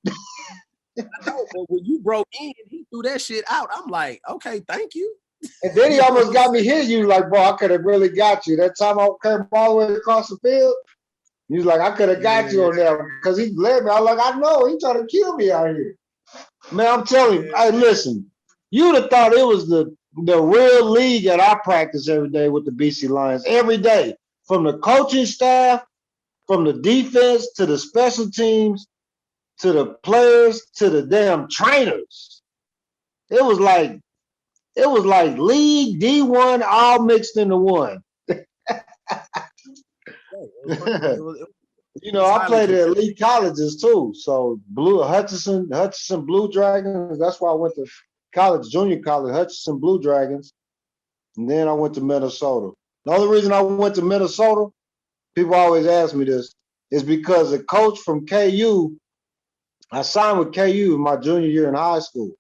I know, but when you broke in, he threw that shit out. I'm like, okay, thank you. And then he almost got me hit. You like, bro, I could have really got you. That time I came all the way across the field, he was like, I could have got you on there because he led me. I was like, I know, he trying to kill me out here. Man, I'm telling you, hey, listen, you'd have thought it was the real league at our practice every day with the BC Lions. Every day, from the coaching staff, from the defense to the special teams, to the players, to the damn trainers. It was like It was like league, D1, all mixed into one. You know, I played at elite colleges too. So Hutchinson Blue Dragons. That's why I went to college, junior college, Hutchinson Blue Dragons. And then I went to Minnesota. The only reason I went to Minnesota, people always ask me this, is because a coach from KU, I signed with KU in my junior year in high school,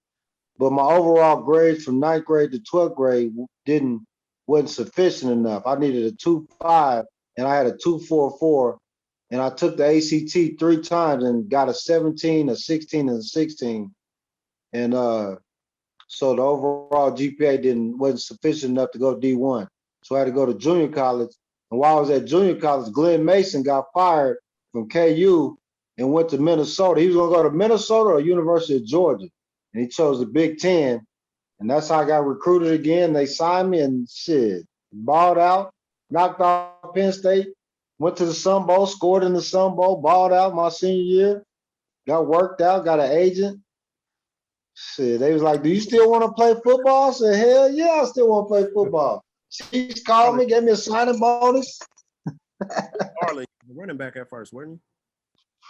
but my overall grades from 9th grade to 12th grade wasn't sufficient enough. I needed a 2.5 and I had a 2.44, and I took the ACT 3 times and got a 17, a 16, and a 16. And so the overall GPA wasn't sufficient enough to go D1. So I had to go to junior college. And while I was at junior college, Glenn Mason got fired from KU and went to Minnesota. He was going to go to Minnesota or University of Georgia. And he chose the Big Ten. And that's how I got recruited again. They signed me and shit, balled out, knocked off Penn State, went to the Sun Bowl, scored in the Sun Bowl, balled out my senior year, got worked out, got an agent. Shit, they was like, do you still want to play football? I said, hell yeah, I still want to play football. Chiefs called me, gave me a signing bonus. Arland, running back at first, weren't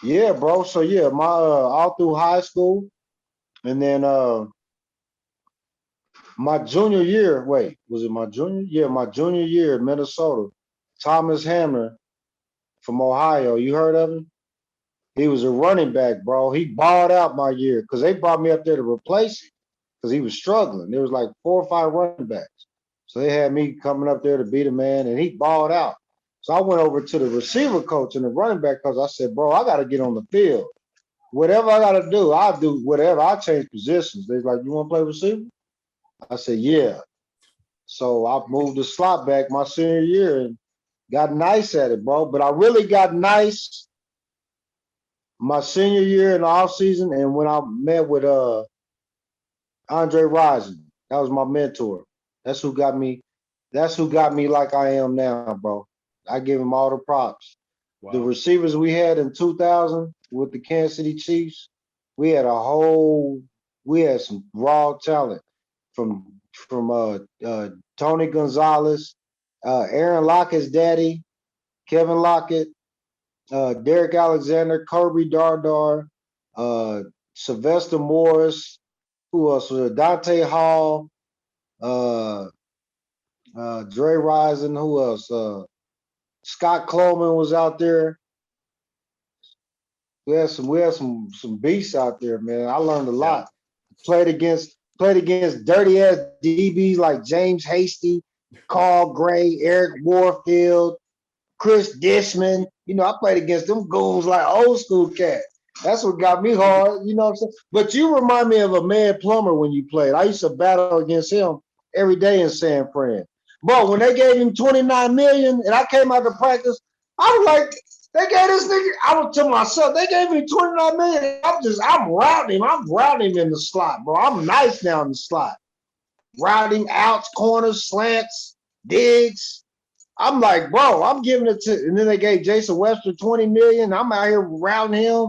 you? Yeah, bro. So yeah, my all through high school, and then my junior year. Wait, was it my junior? Yeah, my junior year in Minnesota. Thomas Hamner from Ohio. You heard of him? He was a running back, bro. He balled out my year because they brought me up there to replace him because he was struggling. There was like 4 or 5 running backs. So they had me coming up there to be the man, and he balled out. So I went over to the receiver coach and the running back coach. I said, bro, I got to get on the field. Whatever I got to do, I'll do whatever. I'll change positions. They're like, you want to play receiver? I said, yeah. So I moved the slot back my senior year and got nice at it, bro. But I really got nice my senior year in the offseason and when I met with Andre Rison. That was my mentor. That's who got me like I am now, bro. I give him all the props. Wow. The receivers we had in 2000 with the Kansas City Chiefs, we had some raw talent from Tony Gonzalez, Aaron Lockett's daddy, Kevin Lockett, Derek Alexander, Kirby Dardar, Sylvester Morris, who else was there? Dante Hall, Dre Rison, who else? Scott Coleman was out there. We had some beasts out there, man. I learned a lot. Played against dirty ass DBs like James Hasty, Carl Gray, Eric Warfield, Chris Dishman. You know, I played against them goons like old school cat. That's what got me hard, you know what I'm saying? But you remind me of a Mad Plummer when you played. I used to battle against him every day in San Fran. But when they gave him $29 million and I came out to practice, I was like, they gave this nigga, I was to myself, they gave me $29 million. I'm routing him. I'm routing him in the slot, bro. I'm nice now in the slot. Routing outs, corners, slants, digs. I'm like, bro, I'm giving it to, and then they gave Jason Webster $20 million. I'm out here routing him.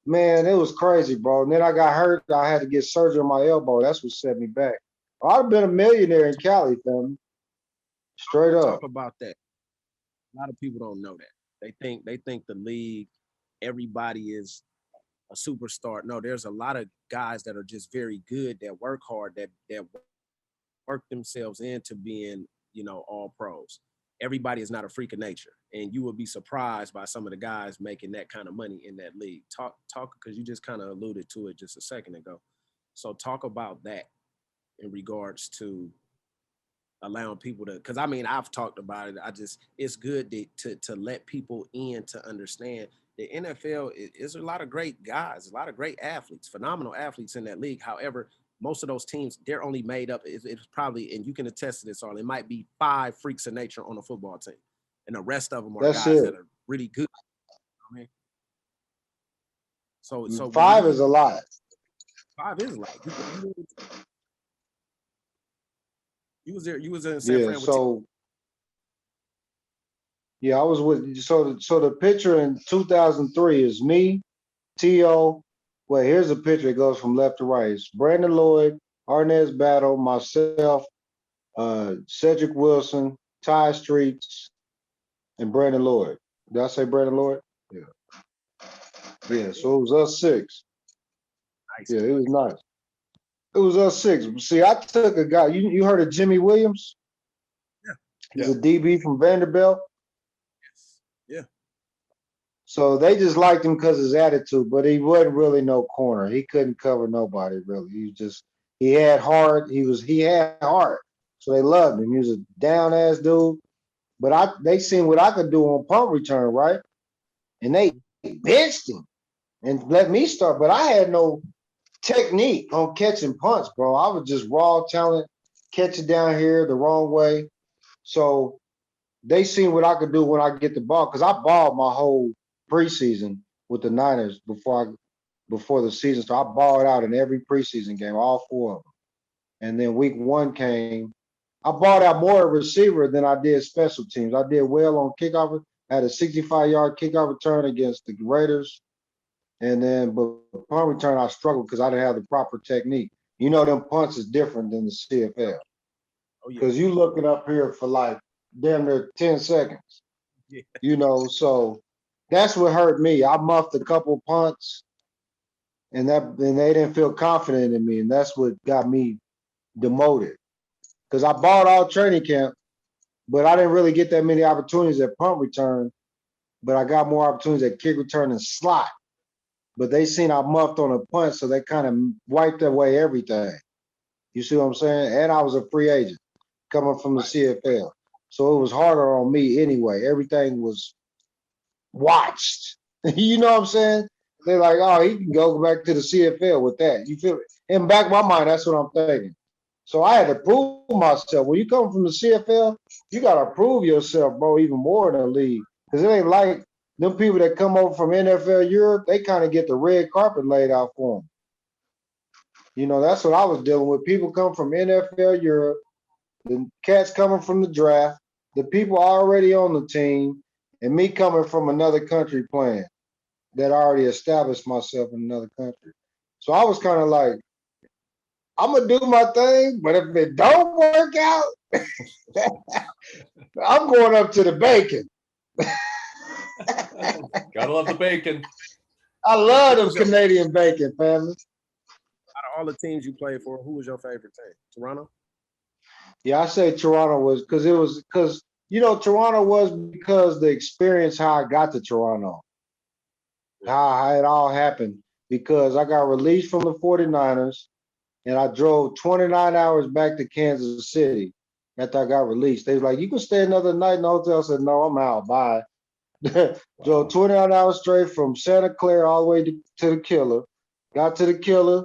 Man, it was crazy, bro. And then I got hurt. I had to get surgery on my elbow. That's what set me back. I'd have been a millionaire in Cali, family. Straight up. Talk about that. A lot of people don't know that. They think the league, everybody is a superstar. No, there's a lot of guys that are just very good, that work hard, that work themselves into being, you know, all pros. Everybody is not a freak of nature, and you will be surprised by some of the guys making that kind of money in that league. Talk because you just kind of alluded to it just a second ago. So talk about that in regards to allowing people to, because I mean, I've talked about it. It's good to let people in to understand the NFL is a lot of great guys, a lot of great athletes, phenomenal athletes in that league. However, most of those teams, they're only made up, it's probably, and you can attest to this, Arlen, it might be 5 freaks of nature on a football team. And the rest of them are guys that are really good. I mean, so 5 is a lot. 5 is a lot. You was there in San Fran with so I was with, so the picture in 2003 is me, T.O. Well, here's a picture that goes from left to right. It's Brandon Lloyd, Arnez Battle, myself, Cedric Wilson, Ty Streets, and Brandon Lloyd. Did I say Brandon Lloyd? Yeah. Yeah, so it was us six. Nice. Yeah, it was nice. It was us six. See, I took a guy. You heard of Jimmy Williams? Yeah. He's a DB from Vanderbilt. Yeah. So they just liked him because his attitude, but he wasn't really no corner. He couldn't cover nobody really. He had heart. He had heart. So they loved him. He was a down ass dude. But they seen what I could do on punt return, right? And they benched him and let me start. But I had no technique on catching punts, bro. I was just raw talent, catch it down here the wrong way. So they seen what I could do when I get the ball because I balled my whole preseason with the Niners before the season started. I balled out in every preseason game, all 4 of them. And then week 1 came. I balled out more at receiver than I did special teams. I did well on kickoff. I had a 65-yard kickoff return against the Raiders. And then, but punt return, I struggled because I didn't have the proper technique. You know, them punts is different than the CFL. Oh, yeah. Because you looking up here for like damn near 10 seconds. Yeah. You know, so that's what hurt me. I muffed a couple punts and they didn't feel confident in me. And that's what got me demoted. Because I bought all training camp, but I didn't really get that many opportunities at punt return. But I got more opportunities at kick return and slot. But they seen I muffed on a punt, so they kind of wiped away everything. You see what I'm saying? And I was a free agent coming from the CFL. So it was harder on me anyway. Everything was watched. You know what I'm saying? They're like, oh, he can go back to the CFL with that. You feel it? In the back of my mind, that's what I'm thinking. So I had to prove myself. When you come from the CFL, you got to prove yourself, bro, even more in the league. Because it ain't like them people that come over from NFL Europe, they kind of get the red carpet laid out for them. You know, that's what I was dealing with. People come from NFL Europe, the cats coming from the draft, the people already on the team, and me coming from another country playing that I already established myself in another country. So I was kind of like, I'm going to do my thing, but if it don't work out, I'm going up to the bacon. Gotta love the bacon. I love them Canadian bacon, family. Out of all the teams you played for, who was your favorite team? Toronto? Yeah, I say Toronto was because Toronto was because the experience how I got to Toronto, how it all happened, because I got released from the 49ers and I drove 29 hours back to Kansas City after I got released. They was like, you can stay another night in the hotel. I said, no, I'm out. Bye. Drove 29 hours straight from Santa Clara all the way to the Killer. Got to the Killer.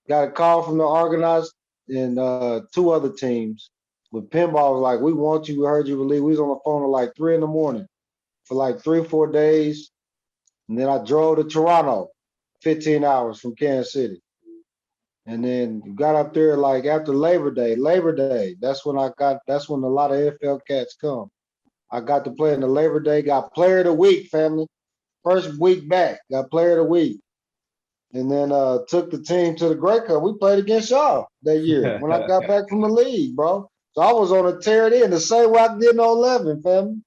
Got a call from the organized and 2 other teams. But pinball was like, we want you. We heard you release. We was on the phone at like 3 a.m. for like 3 or 4 days. And then I drove to Toronto, 15 hours from Kansas City. And then got up there like after Labor Day. That's when a lot of NFL cats come. I got to play in the Labor Day, got player of the week, family. First week back, got player of the week. And then took the team to the Grey Cup. We played against y'all that year when I got back from the league, bro. So I was on a tear then, the same way I did in 11, family.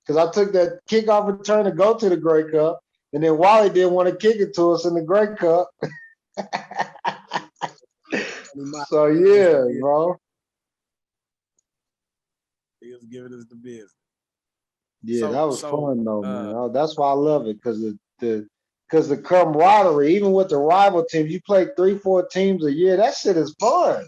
Because I took that kickoff return to go to the Grey Cup. And then Wally didn't want to kick it to us in the Grey Cup. So, yeah, bro. He was giving us the business. Yeah, that was fun, though, man. That's why I love it, because the camaraderie, even with the rival teams, you play 3-4 teams a year. That shit is fun.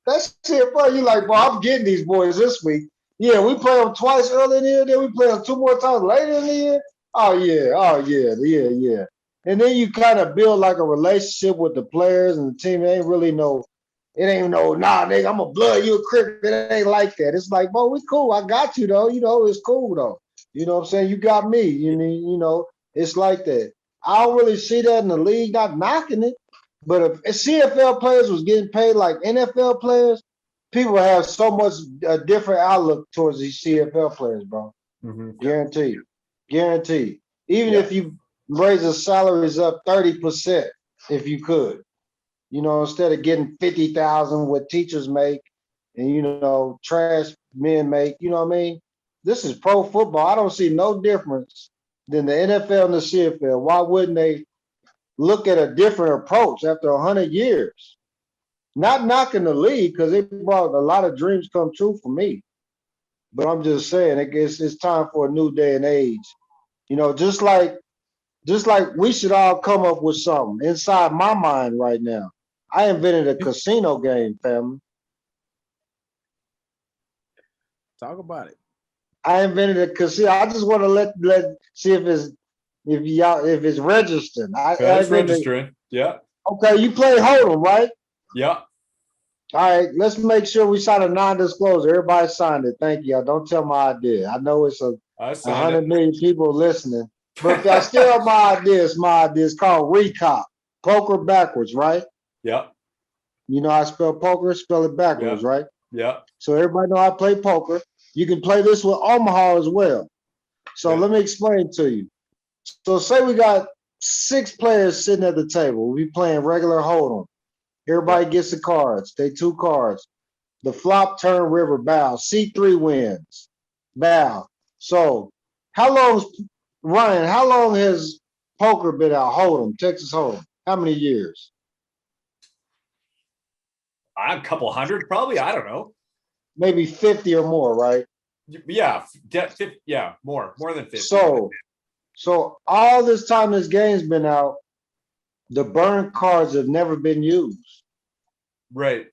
That shit fun. You like, bro, I'm getting these boys this week. Yeah, we play them twice early in the year, then we play them 2 more times later in the year. Oh yeah. And then you kind of build like a relationship with the players and the team. It ain't no, nah, nigga, I'm a blood, you a crip. It ain't like that. It's like, bro, we cool. I got you, though. You know, it's cool, though. You know what I'm saying? You got me. You mean, it's like that. I don't really see that in the league, not knocking it. But if CFL players was getting paid like NFL players, people have so much a different outlook towards these CFL players, bro. Mm-hmm. Guaranteed. Even if you raise the salaries up 30%, if you could. instead of getting 50,000 what teachers make and trash men make, you know what I mean? This is pro football. I don't see no difference than the NFL and the CFL. Why wouldn't they look at a different approach after 100 years? Not knocking the league because it brought a lot of dreams come true for me. But I'm just saying it's time for a new day and age. Just like we should all come up with something inside my mind right now. I invented a casino game, family. Talk about it. I invented a casino. I just want to let see if it's registered. It's registering. Yeah. Okay, you play Hold'em, right? Yeah. All right, let's make sure we sign a non-disclosure. Everybody signed it. Thank you. Don't tell my idea. I know it's 100 million people listening, but if y'all steal my idea, it's my idea. It's called recop. Poker backwards, right? Yeah. You know how I spell poker? Spell it backwards, right? Yeah. So everybody know I play poker. You can play this with Omaha as well. So let me explain to you. So say we got 6 players sitting at the table. We playing regular Hold'em. Everybody gets the cards. They 2 cards. The flop, turn, river, bow. C3 wins. Bow. So Ryan, how long has poker been out? Hold'em, Texas Hold'em. How many years? A couple hundred, probably. I don't know. Maybe 50 or more, right? Yeah. Yeah. More than 50. So all this time this game's been out, the burn cards have never been used. Right.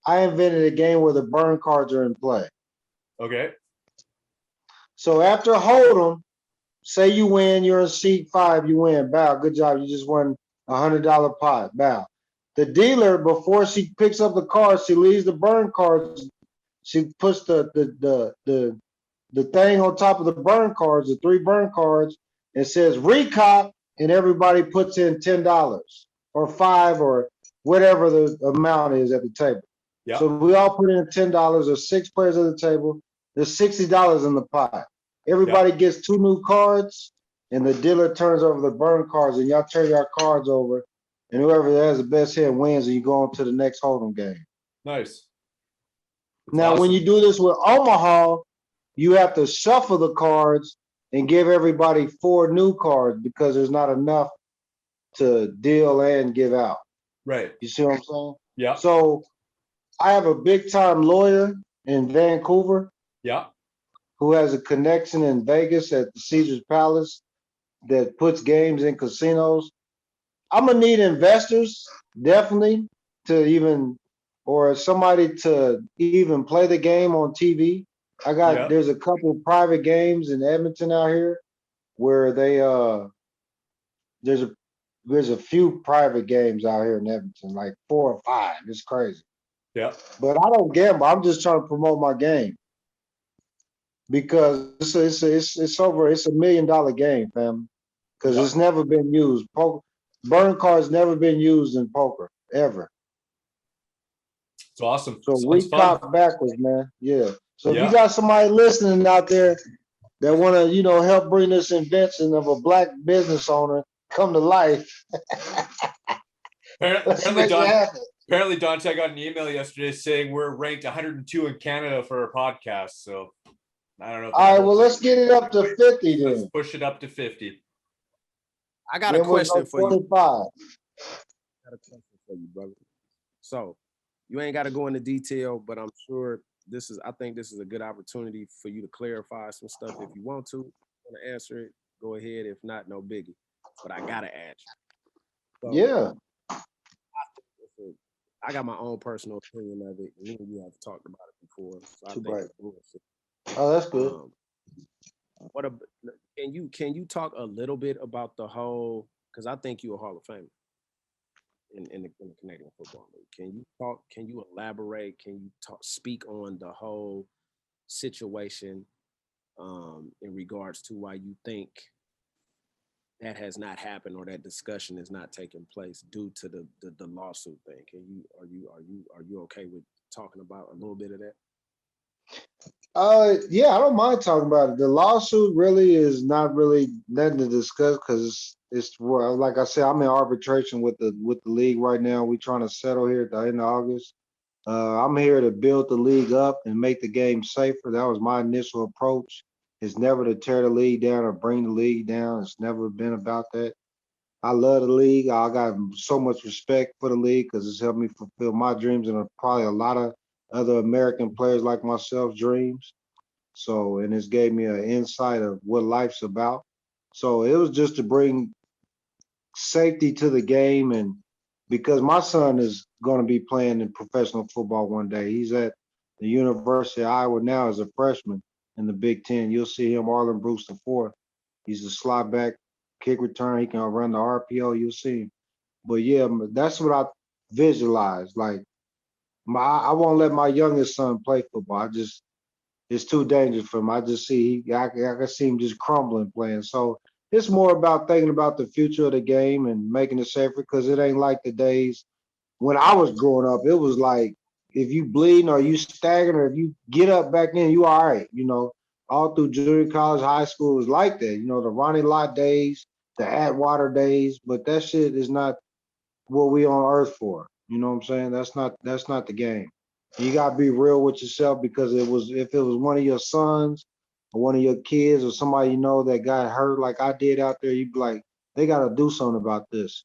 I invented a game where the burn cards are in play. Okay. So after Hold'em, say you win, you're in seat 5, you win. Bow, good job. You just won $100 pot. Bow. The dealer, before she picks up the cards, she leaves the burn cards. She puts the thing on top of the burn cards, the 3 burn cards, and says recop, and everybody puts in $10 or 5 or whatever the amount is at the table. Yeah. So we all put in $10. There's 6 players at the table. There's $60 in the pot. Everybody gets 2 new cards, and the dealer turns over the burn cards, and y'all turn your cards over, and whoever has the best hand wins, and you go on to the next Hold'em game. Nice. Now, when you do this with Omaha, you have to shuffle the cards and give everybody 4 new cards because there's not enough to deal and give out. Right. You see what I'm saying? Yeah. So I have a big time lawyer in Vancouver. Yeah. Who has a connection in Vegas at the Caesars Palace that puts games in casinos. I'm gonna need investors definitely or somebody to even play the game on TV. There's a couple private games in Edmonton out here where there's a few private games out here in Edmonton, like 4 or 5. It's crazy. Yeah. But I don't gamble. I'm just trying to promote my game. Because it's $1 million game, fam. Because it's never been used. Burn cards never been used in poker ever. It's awesome. So we cop backwards, man. Yeah. So if you got somebody listening out there that want to, help bring this invention of a Black business owner come to life, let's make it happen. Apparently, Dante, I got an email yesterday saying we're ranked 102 in Canada for our podcast. So I don't know. All right, well, let's get it up to 50 then. Let's push it up to 50. I got a question for you. 45. I got a question for you, brother. So you ain't got to go into detail, but I'm sure I think this is a good opportunity for you to clarify some stuff. If you want to answer it, go ahead. If not, no biggie. But I gotta ask you. So, yeah. I got my own personal opinion of it. Me and you have talked about it before. So I think it's bullshit. Oh, that's good. Can you talk a little bit about the whole? Because I think you're a Hall of Famer in the Canadian Football League. Can you talk? Can you elaborate? Can you speak on the whole situation in regards to why you think that has not happened or that discussion is not taking place due to the lawsuit thing? Are you okay with talking about a little bit of that? Yeah, I don't mind talking about it. The lawsuit really is not really nothing to discuss because well, like I said, I'm in arbitration with the league right now. We're trying to settle here at the end of August. I'm here to build the league up and make the game safer. That was my initial approach. It's never to tear the league down or bring the league down. It's never been about that. I love the league. I got so much respect for the league because it's helped me fulfill my dreams and probably a lot of other American players like myself dreams. So, and it's gave me an insight of what life's about. So it was just to bring safety to the game, and because my son is going to be playing in professional football one day. He's at the University of Iowa now as a freshman in the Big Ten. You'll see him, Arland Bruce IV. He's a slot back, kick return. He can run the RPO. You'll see him. But yeah, that's what I visualize. Like I won't let my youngest son play football. I just it's too dangerous for him. I just see I can see him just crumbling playing. So it's more about thinking about the future of the game and making it safer because it ain't like the days when I was growing up. It was like if you bleeding or you staggering or if you get up back in, you all right. You know, all through junior college, high school was like that. You know, the Ronnie Lott days, the Atwater days, but that shit is not what we on earth for. You know what I'm saying? That's not the game. You gotta be real with yourself because if it was one of your sons or one of your kids or somebody you know that got hurt like I did out there, you'd be like, they gotta do something about this.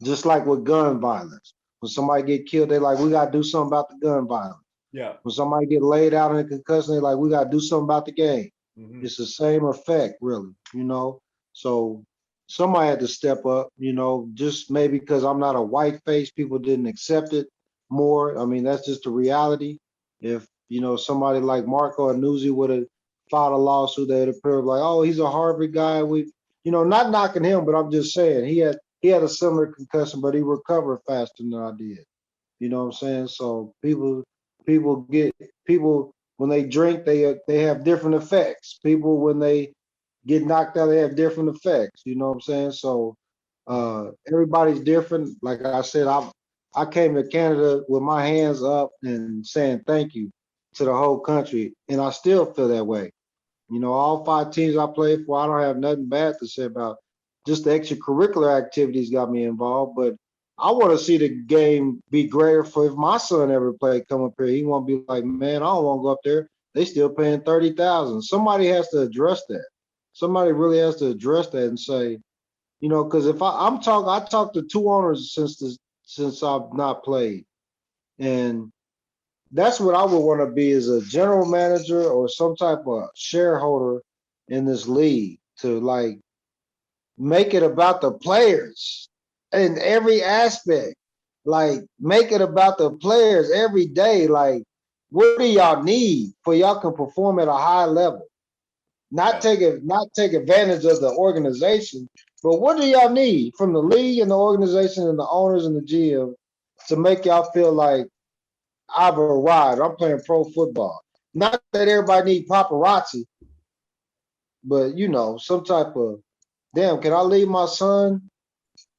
Just like with gun violence. When somebody get killed, they like, we gotta do something about the gun violence. Yeah. When somebody get laid out in a concussion, they like, we gotta do something about the game. Mhm. It's the same effect, really, you know. So somebody had to step up, you know, just maybe because I'm not a white face, people didn't accept it more. I mean, that's just the reality. If, you know, somebody like Marco Annuzzi would have filed a lawsuit, they'd appear like, oh, he's a Harvard guy. Not knocking him, but I'm just saying he had a similar concussion, but he recovered faster than I did. You know what I'm saying? So people when they drink, they have different effects. People when they get knocked out, they have different effects. You know what I'm saying? So everybody's different. Like I said, I came to Canada with my hands up and saying thank you to the whole country, and I still feel that way. You know, all 5 teams I played for, I don't have nothing bad to say about. Just the extracurricular activities got me involved, but I want to see the game be greater for if my son ever played come up here. He won't be like, man, I don't want to go up there. They still paying 30,000. Somebody has to address that. Somebody really has to address that and say, you know, because if I talked to 2 owners since I've not played, and that's what I would want to be as a general manager or some type of shareholder in this league to like make it about the players in every aspect. Like make it about the players every day. Like, what do y'all need for y'all can perform at a high level? Yeah. Not take advantage of the organization, but what do y'all need from the league and the organization and the owners and the GM to make y'all feel like I've arrived. I'm playing pro football. Not that everybody need paparazzi, but you know, some type of damn. Can I leave my son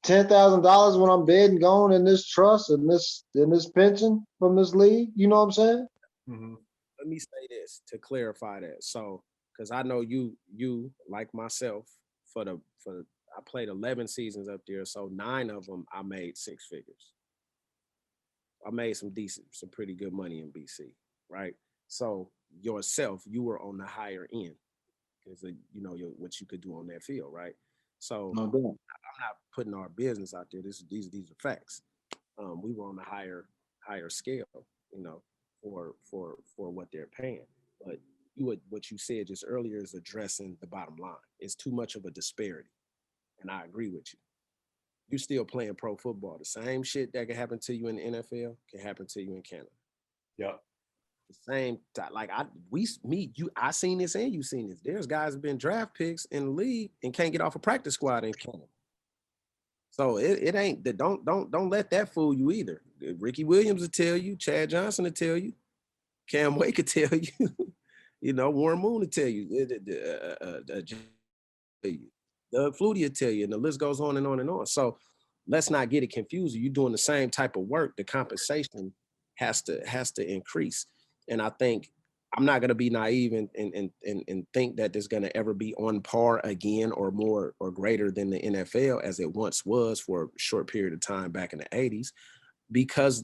$10,000 when I'm dead and gone in this trust and this pension from this league? You know what I'm saying? Mhm. Let me say this to clarify that. So, because I know you like myself for I played 11 seasons up there, so 9 of them I made 6 figures. I made some pretty good money in BC, right? So yourself, you were on the higher end because what you could do on that field, right? So No doubt. I'm not putting our business out there. These are facts. We were on a higher scale, you know, for what they're paying. But what you said just earlier is addressing the bottom line. It's too much of a disparity, and I agree with you. You're still playing pro football. The same shit that can happen to you in the NFL can happen to you in Canada. Yeah. The same like I seen this and you seen this. There's guys have been draft picks in the league and can't get off a practice squad in Canada. So it ain't that don't let that fool you either. Ricky Williams will tell you, Chad Johnson will tell you, Cam Wake could tell you, Warren Moon will tell you, Doug Flutie will tell you, and the list goes on and on and on. So let's not get it confused. You're doing the same type of work. The compensation has to increase. And I think I'm not gonna be naive and think that there's gonna ever be on par again or more or greater than the NFL as it once was for a short period of time back in the 80s, because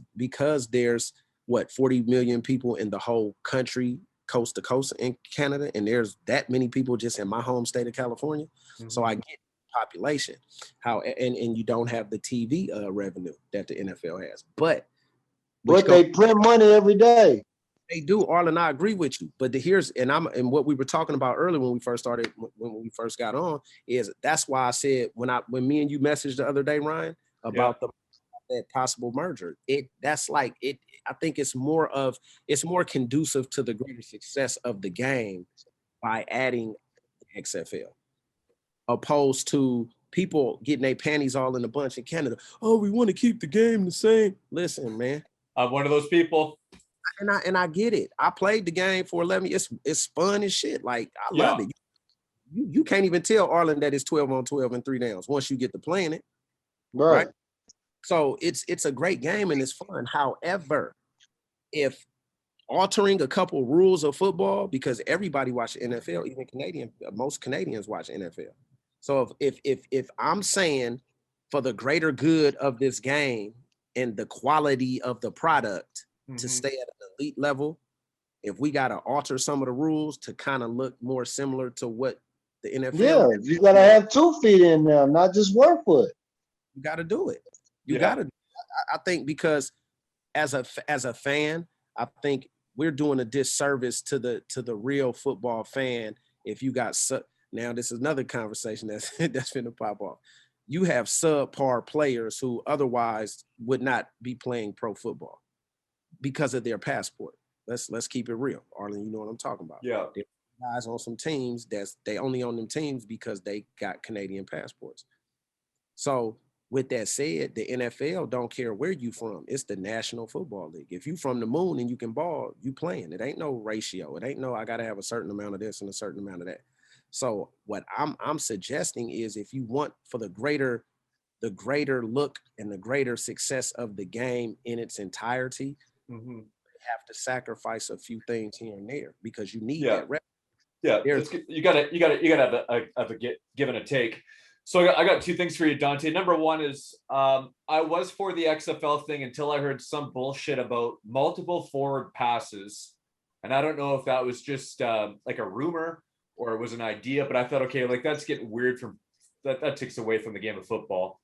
there's what 40 million people in the whole country, coast to coast in Canada, and there's that many people just in my home state of California. So I get population, how and you don't have the TV revenue that the NFL has, but they print money every day. they do, Arlen. I agree with you, but and what we were talking about earlier when we first got on is that's why I said when me and you messaged the other day, Ryan, about that possible merger. I think it's more conducive to the greater success of the game by adding XFL, opposed to people getting their panties all in a bunch in Canada. Oh, we want to keep the game the same. Listen, man. I'm one of those people. And I get it. I played the game for 11 years. It's fun as shit. Like, I love it. You can't even tell Arlen that it's 12 on 12 and 3 downs once you get to playing it. Right. So it's a great game and it's fun. However, if altering a couple rules of football, because everybody watches NFL, even most Canadians watch NFL. So if I'm saying for the greater good of this game and the quality of the product to stay at an elite level, if we got to alter some of the rules to kind of look more similar to what the NFL is, you got to have 2 feet in there, not just 1 foot. You got to do it. You got to. I think because as a fan, I think we're doing a disservice to the real football fan. If you got now, this is another conversation that's finna pop off. You have subpar players who otherwise would not be playing pro football because of their passport. Let's keep it real, Arlen. You know what I'm talking about. Yeah. There are guys on some teams they only on them teams because they got Canadian passports. So with that said, the NFL don't care where you from. It's the National Football League. If you from the moon and you can ball, you playing. It ain't no ratio. It ain't no I gotta have a certain amount of this and a certain amount of that. So what I'm suggesting is if you want for the greater look and the greater success of the game in its entirety, you have to sacrifice a few things here and there because you need that rep. Yeah, you gotta have a give and a take. So I got 2 things for you, Dante. Number one is I was for the XFL thing until I heard some bullshit about multiple forward passes, and I don't know if that was just like a rumor or it was an idea, but I thought, okay, like that's getting weird from that takes away from the game of football.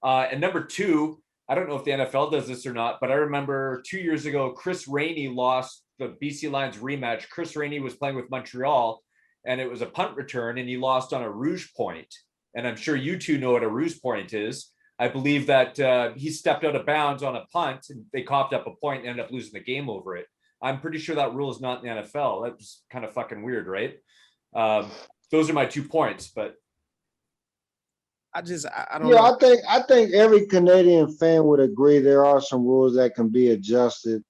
And number 2, I don't know if the NFL does this or not, but I remember 2 years ago, Chris Rainey lost the BC Lions rematch. Chris Rainey was playing with Montreal, and it was a punt return, and he lost on a rouge point. And I'm sure you two know what a rouge point is. I believe that he stepped out of bounds on a punt, and they coughed up a point and ended up losing the game over it. I'm pretty sure that rule is not in the NFL. That's kind of fucking weird, right? Those are my 2 points, but I don't know. I think every Canadian fan would agree there are some rules that can be adjusted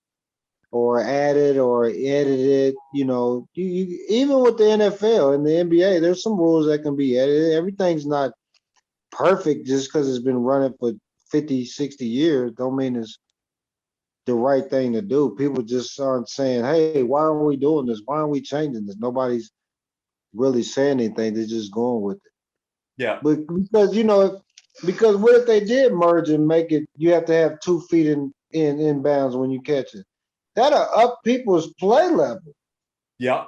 or added or edited. You know, even with the NFL and the NBA, there's some rules that can be edited. Everything's not perfect just because it's been running for 50, 60 years. Don't mean it's the right thing to do. People just aren't saying, hey, why are we doing this? Why aren't we changing this? Nobody's really saying anything. They're just going with it. Yeah. But because what if they did merge and make it, you have to have 2 feet in bounds when you catch it. That'll up people's play level. Yeah.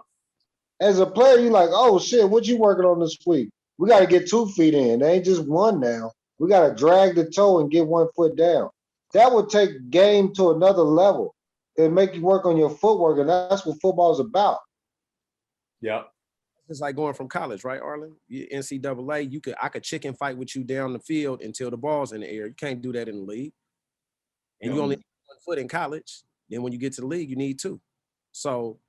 As a player, you're like, oh shit, what you working on this week? We got to get 2 feet in. They ain't just 1 now. We got to drag the toe and get 1 foot down. That would take game to another level and make you work on your footwork, and that's what football's about. Yeah. It's like going from college, right, Arlen? NCAA, I could chicken fight with you down the field until the ball's in the air. You can't do that in the league. And you only need 1 foot in college. Then when you get to the league, you need 2. So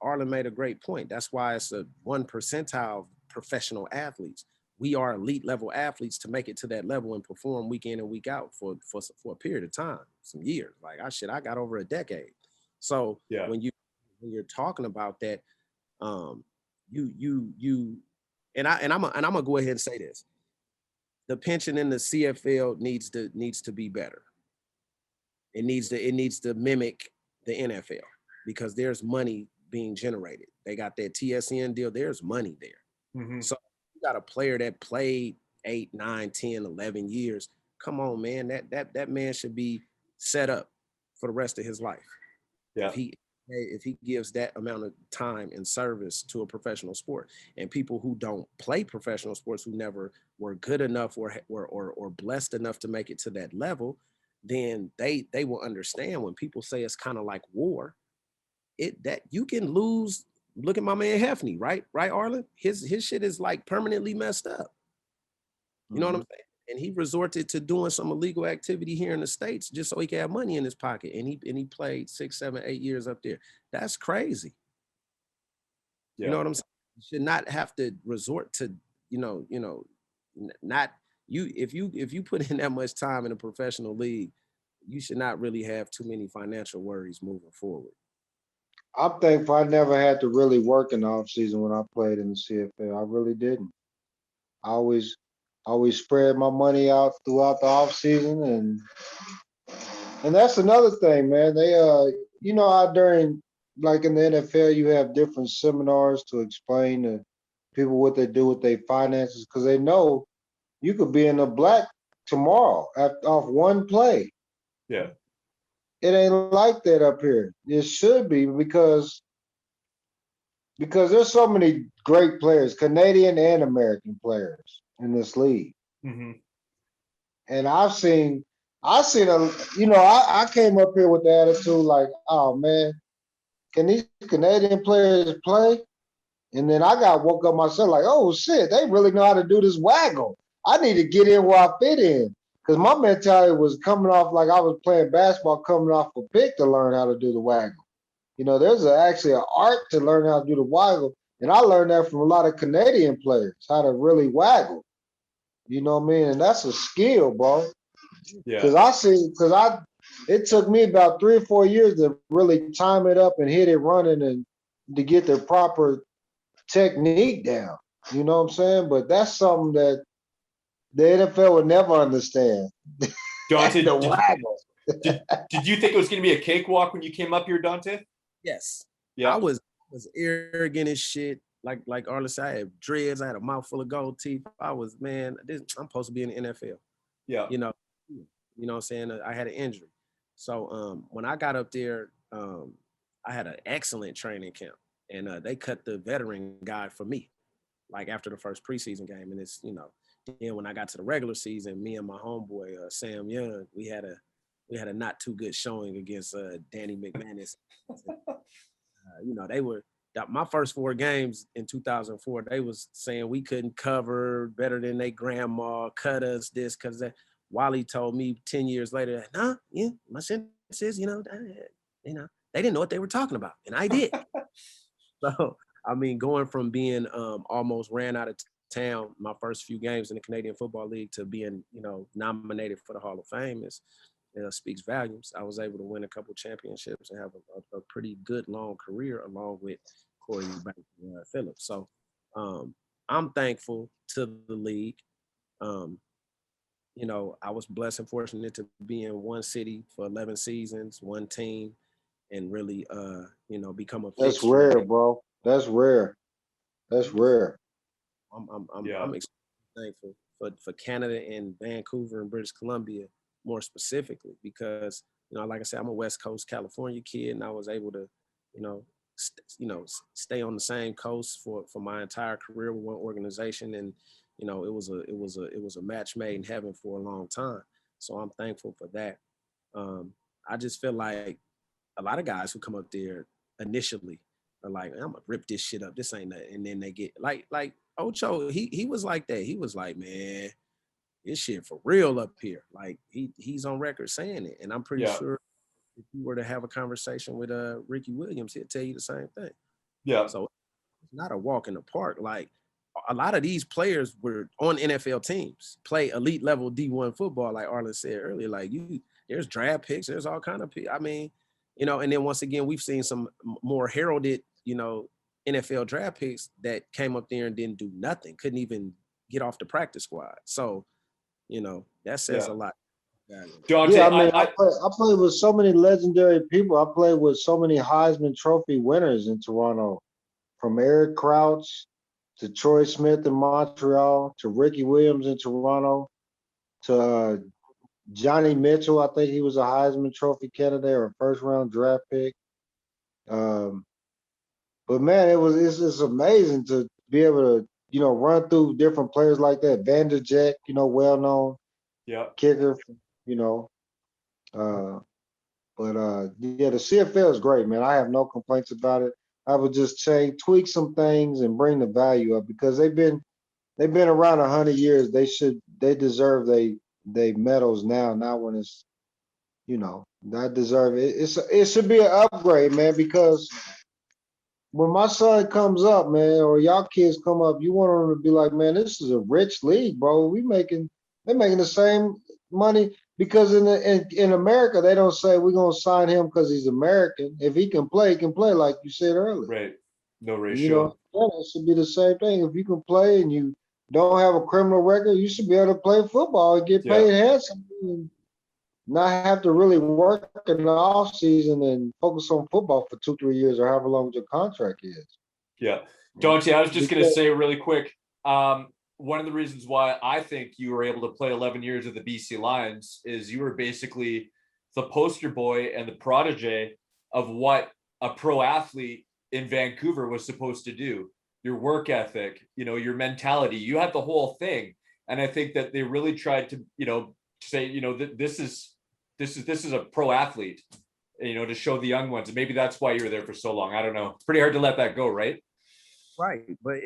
Arlen made a great point. That's why it's a 1 percentile professional athletes. We are elite level athletes to make it to that level and perform week in and week out for a period of time, some years. Like I got over a decade. So when you're talking about that, I'm gonna go ahead and say this: the pension in the CFL needs to be better. It needs to mimic the NFL. because there's money being generated. They got that TSN deal. There's money there. Mhm. So you got a player that played 8, 9, 10, 11 years. Come on, man. That man should be set up for the rest of his life. Yeah. If he gives that amount of time and service to a professional sport. And people who don't play professional sports, who never were good enough or blessed enough to make it to that level, then they will understand when people say it's kind of like war. That you can lose. Look at my man Hefney, right, Arland? His shit is like permanently messed up. You know what I'm saying? And he resorted to doing some illegal activity here in the States just so he could have money in his pocket. And he played 6, 7, 8 years up there. That's crazy. Yeah. You know what I'm saying? You should not have to resort to, not you. If you put in that much time in a professional league, you should not really have too many financial worries moving forward. I'm thankful I never had to really work in the off season when I played in the CFL. I really didn't. I always spread my money out throughout the off season, and that's another thing, man. They how during, like in the NFL, you have different seminars to explain to people what they do with their finances, because they know you could be in the black tomorrow off one play. Yeah. It ain't like that up here. It should be, because there's so many great players, Canadian and American players in this league. Mm-hmm. And I I came up here with the attitude like, oh man, can these Canadian players play? And then I got woke up myself like, oh shit, they really know how to do this waggle. I need to get in where I fit in. Because my mentality was coming off like I was playing basketball, coming off a pick to learn how to do the waggle. There's actually an art to learn how to do the waggle. And I learned that from a lot of Canadian players, how to really waggle. You know what I mean? And that's a skill, bro. Yeah. Because it took me about 3 or 4 years to really time it up and hit it running and to get the proper technique down. You know what I'm saying? But that's something that the NFL would never understand. Dante, The waggle. did you think it was going to be a cakewalk when you came up here, Dante? Yes. Yeah. I was arrogant as shit. Like Arlen said, I had dreads. I had a mouthful of gold teeth. I'm supposed to be in the NFL. Yeah. You know what I'm saying? I had an injury. So when I got up there, I had an excellent training camp. And they cut the veteran guy for me, like after the first preseason game. And it's, then when I got to the regular season, me and my homeboy, Sam Young, we had a not too good showing against Danny McManus. They were my first 4 games in 2004. They was saying we couldn't cover better than they grandma, cut us this because that. Wally told me 10 years later, nah, yeah, my sense is, they didn't know what they were talking about, and I did. So I mean, going from being almost ran out of town my first few games in the Canadian Football League to being, nominated for the Hall of Fame speaks volumes. I was able to win a couple championships and have a pretty good long career along with Corey Phillips. So I'm thankful to the league. I was blessed and fortunate to be in one city for 11 seasons, one team, and really, become a That's fixture. rare, bro. That's rare. That's rare. I'm extremely thankful for Canada and Vancouver and British Columbia more specifically because, like I said, I'm a West Coast California kid, and I was able to, stay on the same coast for my entire career with one organization, and it was a match made in heaven for a long time. So I'm thankful for that. I just feel like a lot of guys who come up there initially are like, I'm gonna rip this shit up. This ain't nothing. And then they get like Ocho, he was like that. He was like, man, this shit for real up here. Like he's on record saying it. And I'm pretty sure if you were to have a conversation with Ricky Williams, he'll tell you the same thing. Yeah. So it's not a walk in the park. Like a lot of these players were on NFL teams, play elite level D1 football, like Arlen said earlier. Like there's draft picks, there's all kind of I mean, and then once again, we've seen some more heralded, NFL draft picks that came up there and didn't do nothing, couldn't even get off the practice squad. So, that says a lot. Dante, Yeah, I mean, I played with so many legendary people. I played with so many Heisman Trophy winners in Toronto, from Eric Crouch to Troy Smith in Montreal to Ricky Williams in Toronto to Johnny Mitchell. I think he was a Heisman Trophy candidate or a first round draft pick. Um, but man, it's just amazing to be able to run through different players like that. Vanderjagt, well known yeah, kicker, you know. Uh, but yeah, the CFL is great, man. I have no complaints about it. I would just tweak some things and bring the value up because they've been around 100 years. They deserve they medals now. Not when it's not deserve it. It should be an upgrade, man, because when my son comes up, man, or y'all kids come up, you want them to be like, man, this is a rich league, bro. They're making the same money because in America they don't say we're gonna sign him because he's American. If he can play, he can play, like you said earlier. right. No You know, ratio. yeah, it should be the same thing. If you can play and you don't have a criminal record, you should be able to play football and get Yeah, paid handsomely and not have to really work in the off season and focus on football for 2-3 years or however long your contract is. yeah. Dante, I was just going to Because say really quick. One of the reasons why I think you were able to play 11 years with the BC Lions is you were basically the poster boy and the protege of what a pro athlete in Vancouver was supposed to do. Your work ethic, your mentality, you had the whole thing. And I think that they really tried to, say, this is a pro athlete, to show the young ones. And maybe that's why you were there for so long. I don't know. It's pretty hard to let that go, right? Right, but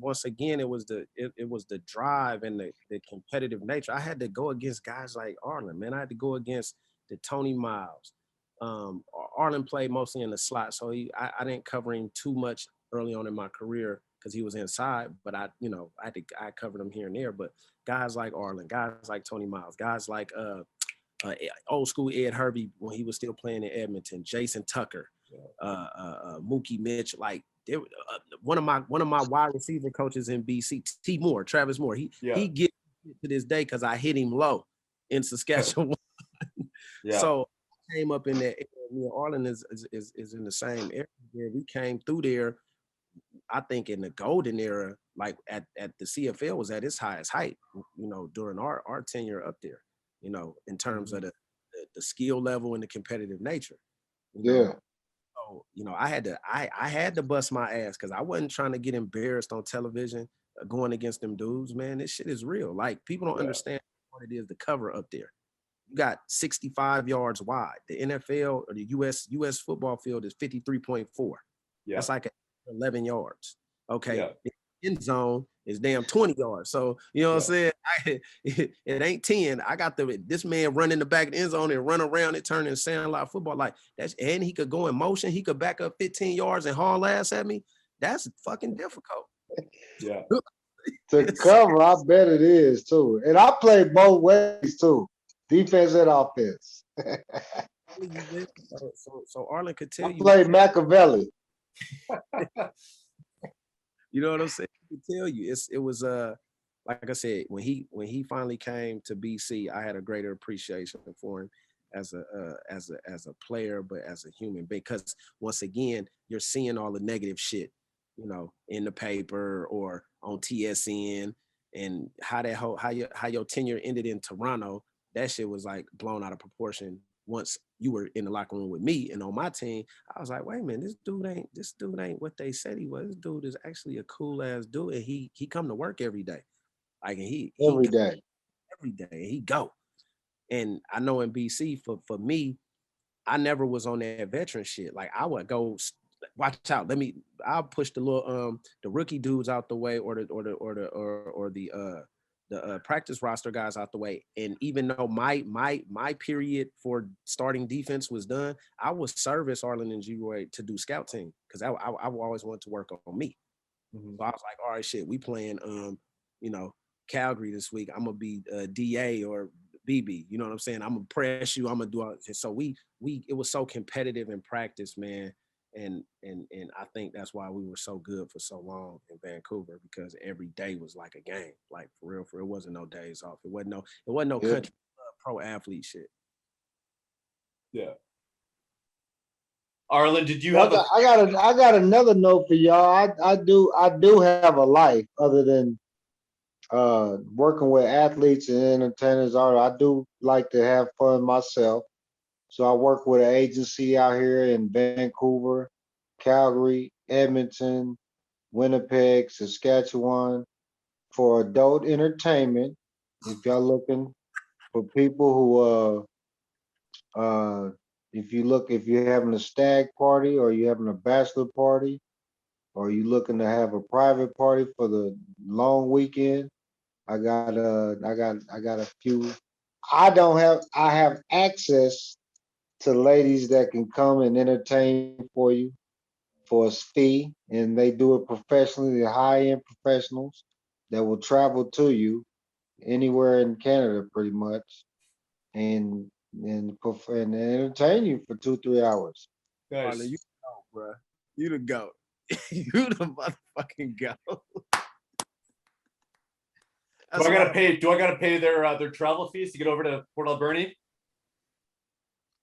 once again, it was the drive and the competitive nature. I had to go against guys like Arland, man. I had to go against the Tony Miles. Arland played mostly in the slot, so I didn't cover him too much early on in my career because he was inside. But I covered him here and there. But guys like Arland, guys like Tony Miles, guys like old school Ed Hervey when he was still playing in Edmonton, Jason Tucker, Mookie Mitch, like. One of my wide receiver coaches in BC, Travis Moore, he gets to this day because I hit him low in Saskatchewan. Yeah. So I came up in that area. Arland is in the same area. We came through there, I think in the golden era, like at the CFL was at its highest height, during our tenure up there, in terms of the skill level and the competitive nature. yeah. So, I had to bust my ass because I wasn't trying to get embarrassed on television going against them dudes, man. This shit is real. Like, people don't understand what it is to cover up there. You got 65 yards wide. The NFL or the US football field is 53.4. Yeah. That's like 11 yards. Okay. Yeah. The end zone is damn 20 yards. So, what I'm saying? It ain't 10. I got this man run in the back of the end zone and run around it, turn and sound like football. Like and he could go in motion. He could back up 15 yards and haul ass at me. That's fucking difficult. Yeah. To cover, I bet it is too. And I play both ways too, defense and offense. So Arland could tell I you. played Machiavelli. You know what I'm saying? I can tell you, it was like I said, when he finally came to BC, I had a greater appreciation for him as a player, but as a human, because once again, you're seeing all the negative shit, in the paper or on TSN, and how your tenure ended in Toronto. That shit was like blown out of proportion once you were in the locker room with me and on my team. I was like, wait a minute, this dude ain't what they said he was. This dude is actually a cool ass dude, and he come to work every day. Like, and he Every day. he go. And I know in BC for me, I never was on that veteran shit. Like, I would go watch out. I'll push the little the rookie dudes out the way, or the practice roster guys out the way. And even though my period for starting defense was done, I would service Arland and G-Roy to do scout team because I always wanted to work on me. Mm-hmm. So I was like, all right, shit, we playing Calgary this week. I'm gonna be DA or BB. You know what I'm saying? I'm gonna press you. I'm gonna do all this. So it was so competitive in practice, man. And I think that's why we were so good for so long in Vancouver, because every day was like a game. Like, for real, it wasn't no days off. It wasn't no country pro athlete shit. Yeah. Arlen, did you Well, have I got another note for y'all. I do have a life other than working with athletes and entertainers. I do like to have fun myself. So I work with an agency out here in Vancouver, Calgary, Edmonton, Winnipeg, Saskatchewan for adult entertainment. If y'all looking for people who if you're having a stag party or you're having a bachelor party or you looking to have a private party for the long weekend, I got a few. I have access to ladies that can come and entertain for you for a fee, and they do it professionally. They're high-end professionals that will travel to you anywhere in Canada, pretty much, and and entertain you for 2-3 hours. Arlen, you the goat, bro. You the goat. You the motherfucking goat. Do I gotta pay their travel fees to get over to Port Alberni?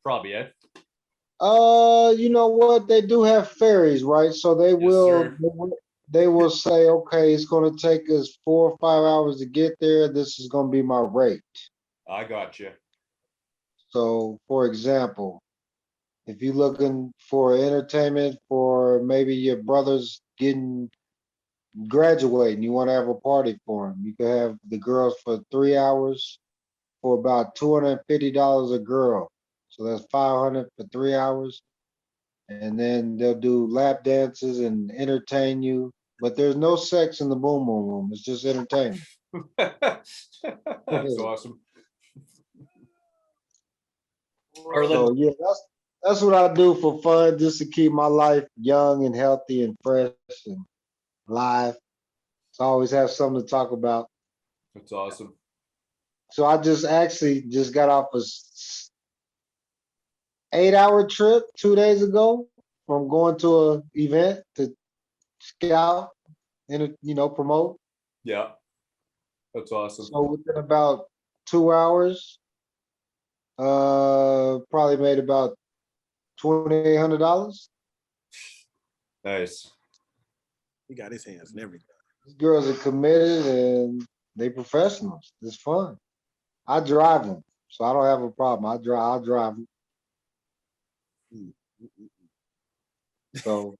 Probably, eh? You know what? They do have ferries, right? So sir. they will say, okay, it's going to take us 4 or 5 hours to get there. This is going to be my rate. I got you. So, for example, if you're looking for entertainment for maybe your brother's getting graduating, you want to have a party for him, you can have the girls for 3 hours for about $250 a girl. So that's 500 for 3 hours. And then they'll do lap dances and entertain you. But there's no sex in the boom boom room. It's just entertainment. That's awesome. Arlen, So yeah, that's what I do for fun, just to keep my life young and healthy and fresh and live. So I always have something to talk about. that's awesome. So I just got off a 8-hour trip 2 days ago from going to an event to scout and promote. Yeah, that's awesome. So within about 2 hours, probably made about $2,800. Nice. He got his hands and everything. These girls are committed and they professionals. It's fun. I drive them, so I don't have a problem. I'll drive them. So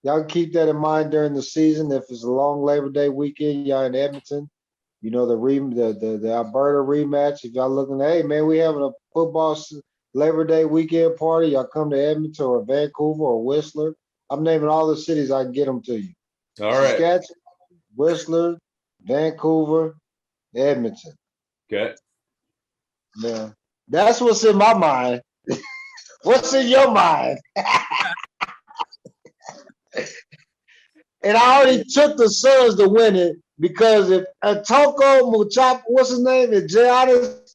y'all keep that in mind during the season. If it's a long Labor Day weekend, y'all in Edmonton, the Alberta rematch. If y'all looking, hey man, we having a football Labor Day weekend party. Y'all come to Edmonton or Vancouver or Whistler. I'm naming all the cities. I can get them to you. All right. Saskatchewan, Whistler, Vancouver, Edmonton. Okay. Yeah, that's what's in my mind. What's in your mind? And I already took the Suns to win it because if Atoko Muchapa, what's his name, is Giannis,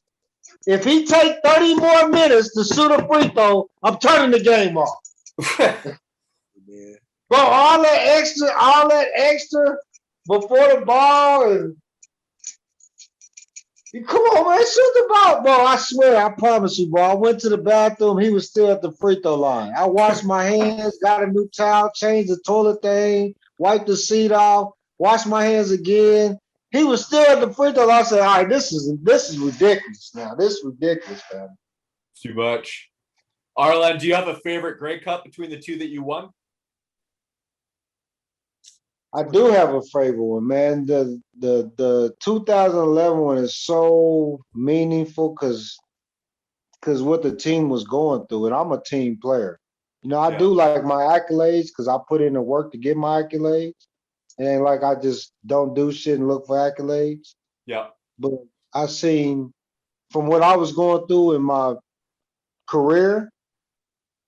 if he take 30 more minutes to shoot a free throw, I'm turning the game off. Yeah. Bro, all that extra before the ball, and come on, man, shoot the ball, bro. I swear, I promise you, bro. I went to the bathroom. He was still at the free throw line. I washed my hands, got a new towel, changed the toilet thing, wiped the seat off, washed my hands again. He was still at the free throw line. I said, all right, this is ridiculous now. This is ridiculous, man. Too much. Arlen, do you have a favorite Grey Cup between the two that you won? I do have a favorite one, man. The 2011 one is so meaningful because what the team was going through, and I'm a team player. I do like my accolades because I put in the work to get my accolades. And like I just don't do shit and look for accolades. Yeah. But I seen from what I was going through in my career,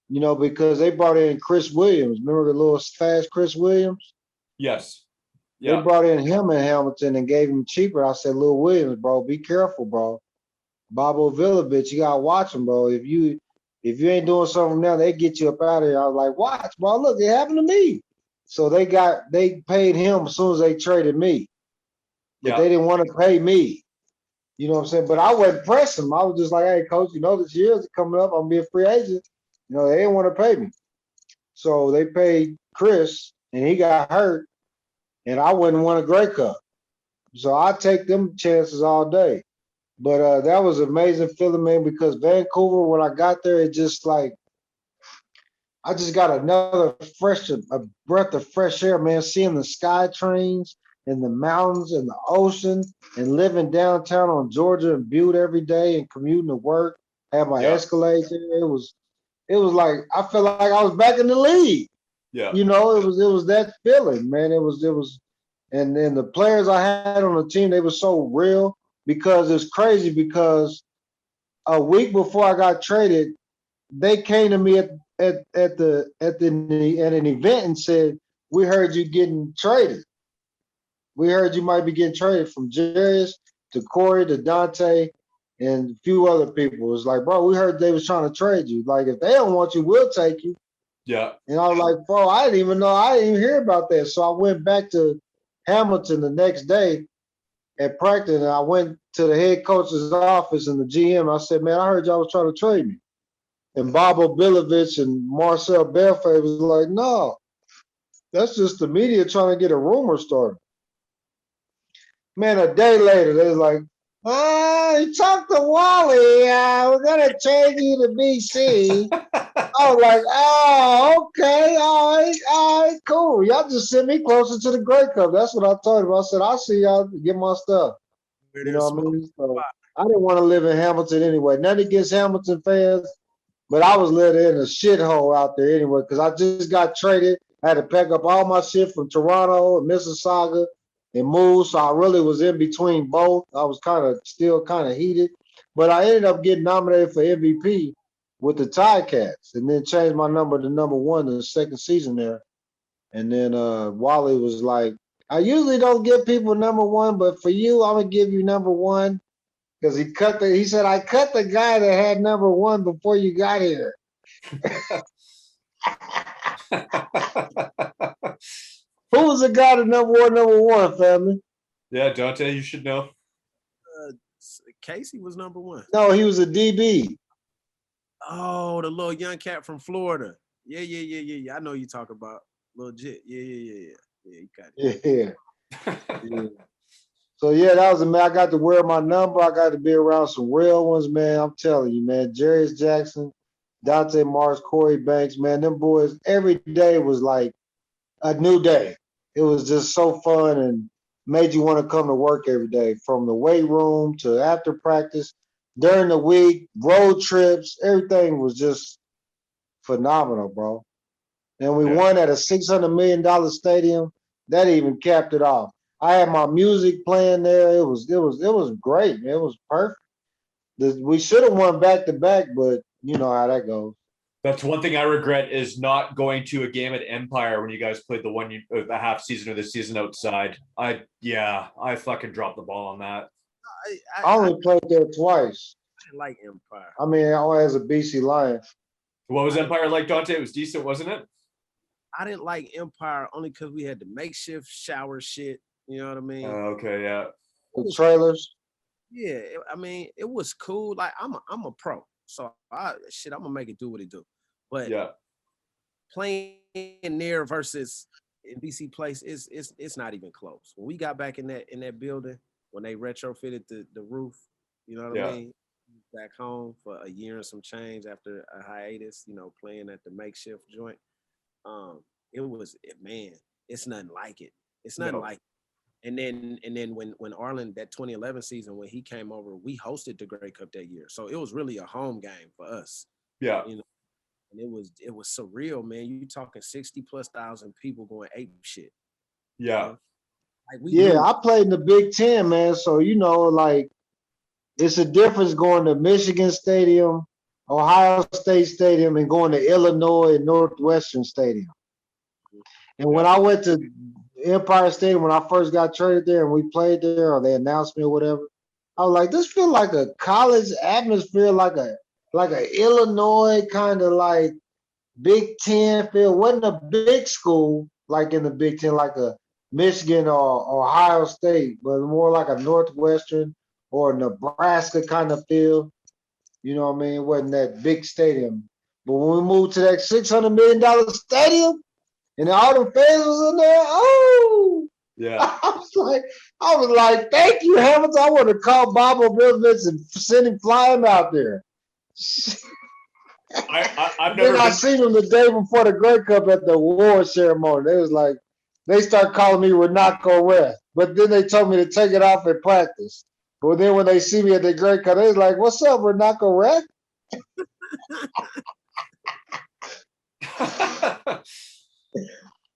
because they brought in Chris Williams. Remember the little fast Chris Williams? Yes. They Yeah. brought in him in Hamilton and gave him cheaper. I said, Lil Williams, bro, be careful, bro. Bobo Vilovich, you gotta watch him, bro. If you ain't doing something now, they get you up out of here. I was like, watch, bro. Look, it happened to me. So they paid him as soon as they traded me. But they didn't want to pay me. You know what I'm saying? But I wasn't pressing him. I was just like, hey, coach, this year's coming up. I'm gonna be a free agent. They didn't want to pay me. So they paid Chris and he got hurt and I wouldn't win a Grey Cup. So I take them chances all day. But that was an amazing feeling, man, because Vancouver, when I got there, it just like I just got another a breath of fresh air, man, seeing the sky trains and the mountains and the ocean and living downtown on Georgia and Butte every day and commuting to work, had my Yeah. Escalade there. It was like I felt like I was back in the league. Yeah. It was that feeling, man. It was and then the players I had on the team, they were so real because it's crazy because a week before I got traded, they came to me at an event and said, "We heard you getting traded. We heard you might be getting traded from Jarius to Corey to Dante and a few other people." It's like, bro, we heard they was trying to trade you. Like, if they don't want you, we'll take you. Yeah. And I was like, bro, I didn't even know. I didn't even hear about that. So I went back to Hamilton the next day at practice, and I went to the head coach's office and the GM. I said, man, I heard y'all was trying to trade me. And Bob Obilovich and Marcel Belfay was like, no, that's just the media trying to get a rumor started. Man, a day later, they was like, talk to Wally. We're going to trade you to BC. I was like, oh, okay, all right, cool. Y'all just send me closer to the Grey Cup. That's what I told him. I said, I'll see y'all get my stuff. You know what I mean? So I didn't want to live in Hamilton anyway. Nothing against Hamilton fans, but I was living in a shithole out there anyway because I just got traded. I had to pack up all my shit from Toronto and Mississauga and move. So I really was in between both. I was still kind of heated, but I ended up getting nominated for MVP with the Ticats and then changed my number to number 1 in the second season there. And then Wally was like, I usually don't give people number 1, but for you, I'm going to give you number 1. Because he said, I cut the guy that had number 1 before you got here. Who was the guy that number one, family? Yeah, Dante, you should know. Casey was number 1. No, he was a DB. Oh, the little young cat from Florida. Yeah. I know you talk about little Jit. Yeah. Yeah, you got it. Yeah. So yeah, that was I got to wear my number. I got to be around some real ones, man. I'm telling you, man. Jarius Jackson, Dante Mars, Corey Banks, man. Them boys, every day was like a new day. It was just so fun and made you want to come to work every day, from the weight room to after practice, during the week, road trips. Everything was just phenomenal, bro. And we won at a $600 million stadium. That even capped it off. I had my music playing there. It was great, man. It was perfect. We should have won back to back, but you know how that goes. That's one thing I regret, is not going to a game at Empire when you guys played the half season or the season outside. I fucking dropped the ball on that. I only played there twice. I like Empire. I mean, as a BC Lion. What was Empire like, Dante? It was decent, wasn't it? I didn't like Empire only because we had the makeshift shower shit. You know what I mean? Okay, yeah. The trailers. Yeah, it was cool. Like I'm a pro, so I'm gonna make it do what it do. But yeah, playing there versus in BC Place it's not even close. When we got back in that building, when they retrofitted the roof, you know what I mean? Back home for a year and some change after a hiatus, playing at the makeshift joint. It's nothing like it. It's nothing like it. And then when Arland, that 2011 season, when he came over, we hosted the Grey Cup that year. So it was really a home game for us. Yeah. And it was surreal, man. You talking 60,000+ people going ape shit. Yeah. I played in the Big Ten, man. So it's a difference going to Michigan Stadium, Ohio State Stadium, and going to Illinois and Northwestern Stadium. And when I went to Empire Stadium, when I first got traded there and we played there, or they announced me or whatever, I was like, this feels like a college atmosphere, like a Illinois kind of like Big Ten feel. Wasn't a big school like in the Big Ten, like a Michigan or Ohio State, but more like a Northwestern or Nebraska kind of feel. You know what I mean? It wasn't that big stadium. But when we moved to that $600 million stadium and all the fans was in there, oh, Yeah. I was like, thank you, Hamilton. I want to call Bob Obilowitz and send him flying out there. I've Then never I been. seen him the day before the Grey Cup at the award ceremony. They was like, they start calling me Renako Ref. But then they told me to take it off in practice. But then when they see me at the Grey Cup, they was like, what's up, Renako Ref?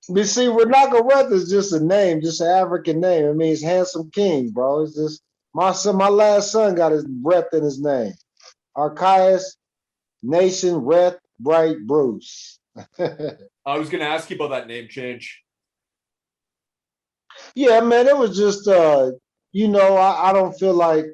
You see, Renako Ref is just a name, just an African name. It means handsome king, bro. It's just my son, my last son got his breath in his name. Archias Nation Reth Bright Bruce. I was gonna ask you about that name change. Yeah, man, it was just I don't feel like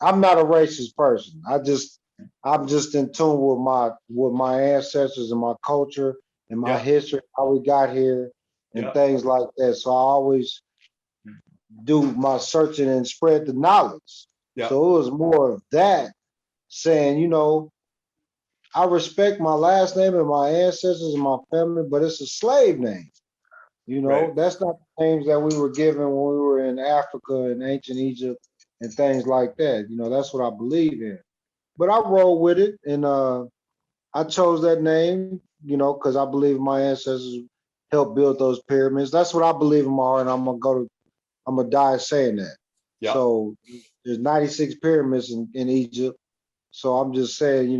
I'm not a racist person. I'm just in tune with my ancestors and my culture and my Yeah. history, how we got here and Yeah. things like that. So I always do my searching and spread the knowledge. Yeah. So it was more of that, saying, I respect my last name and my ancestors and my family, but it's a slave name. Right. That's not the names that we were given when we were in Africa and ancient Egypt and things like that. That's what I believe in. But I roll with it, and I chose that name, because I believe my ancestors helped build those pyramids. That's what I believe in my heart, and I'm gonna die saying that. Yeah. So there's 96 pyramids in Egypt. So I'm just saying,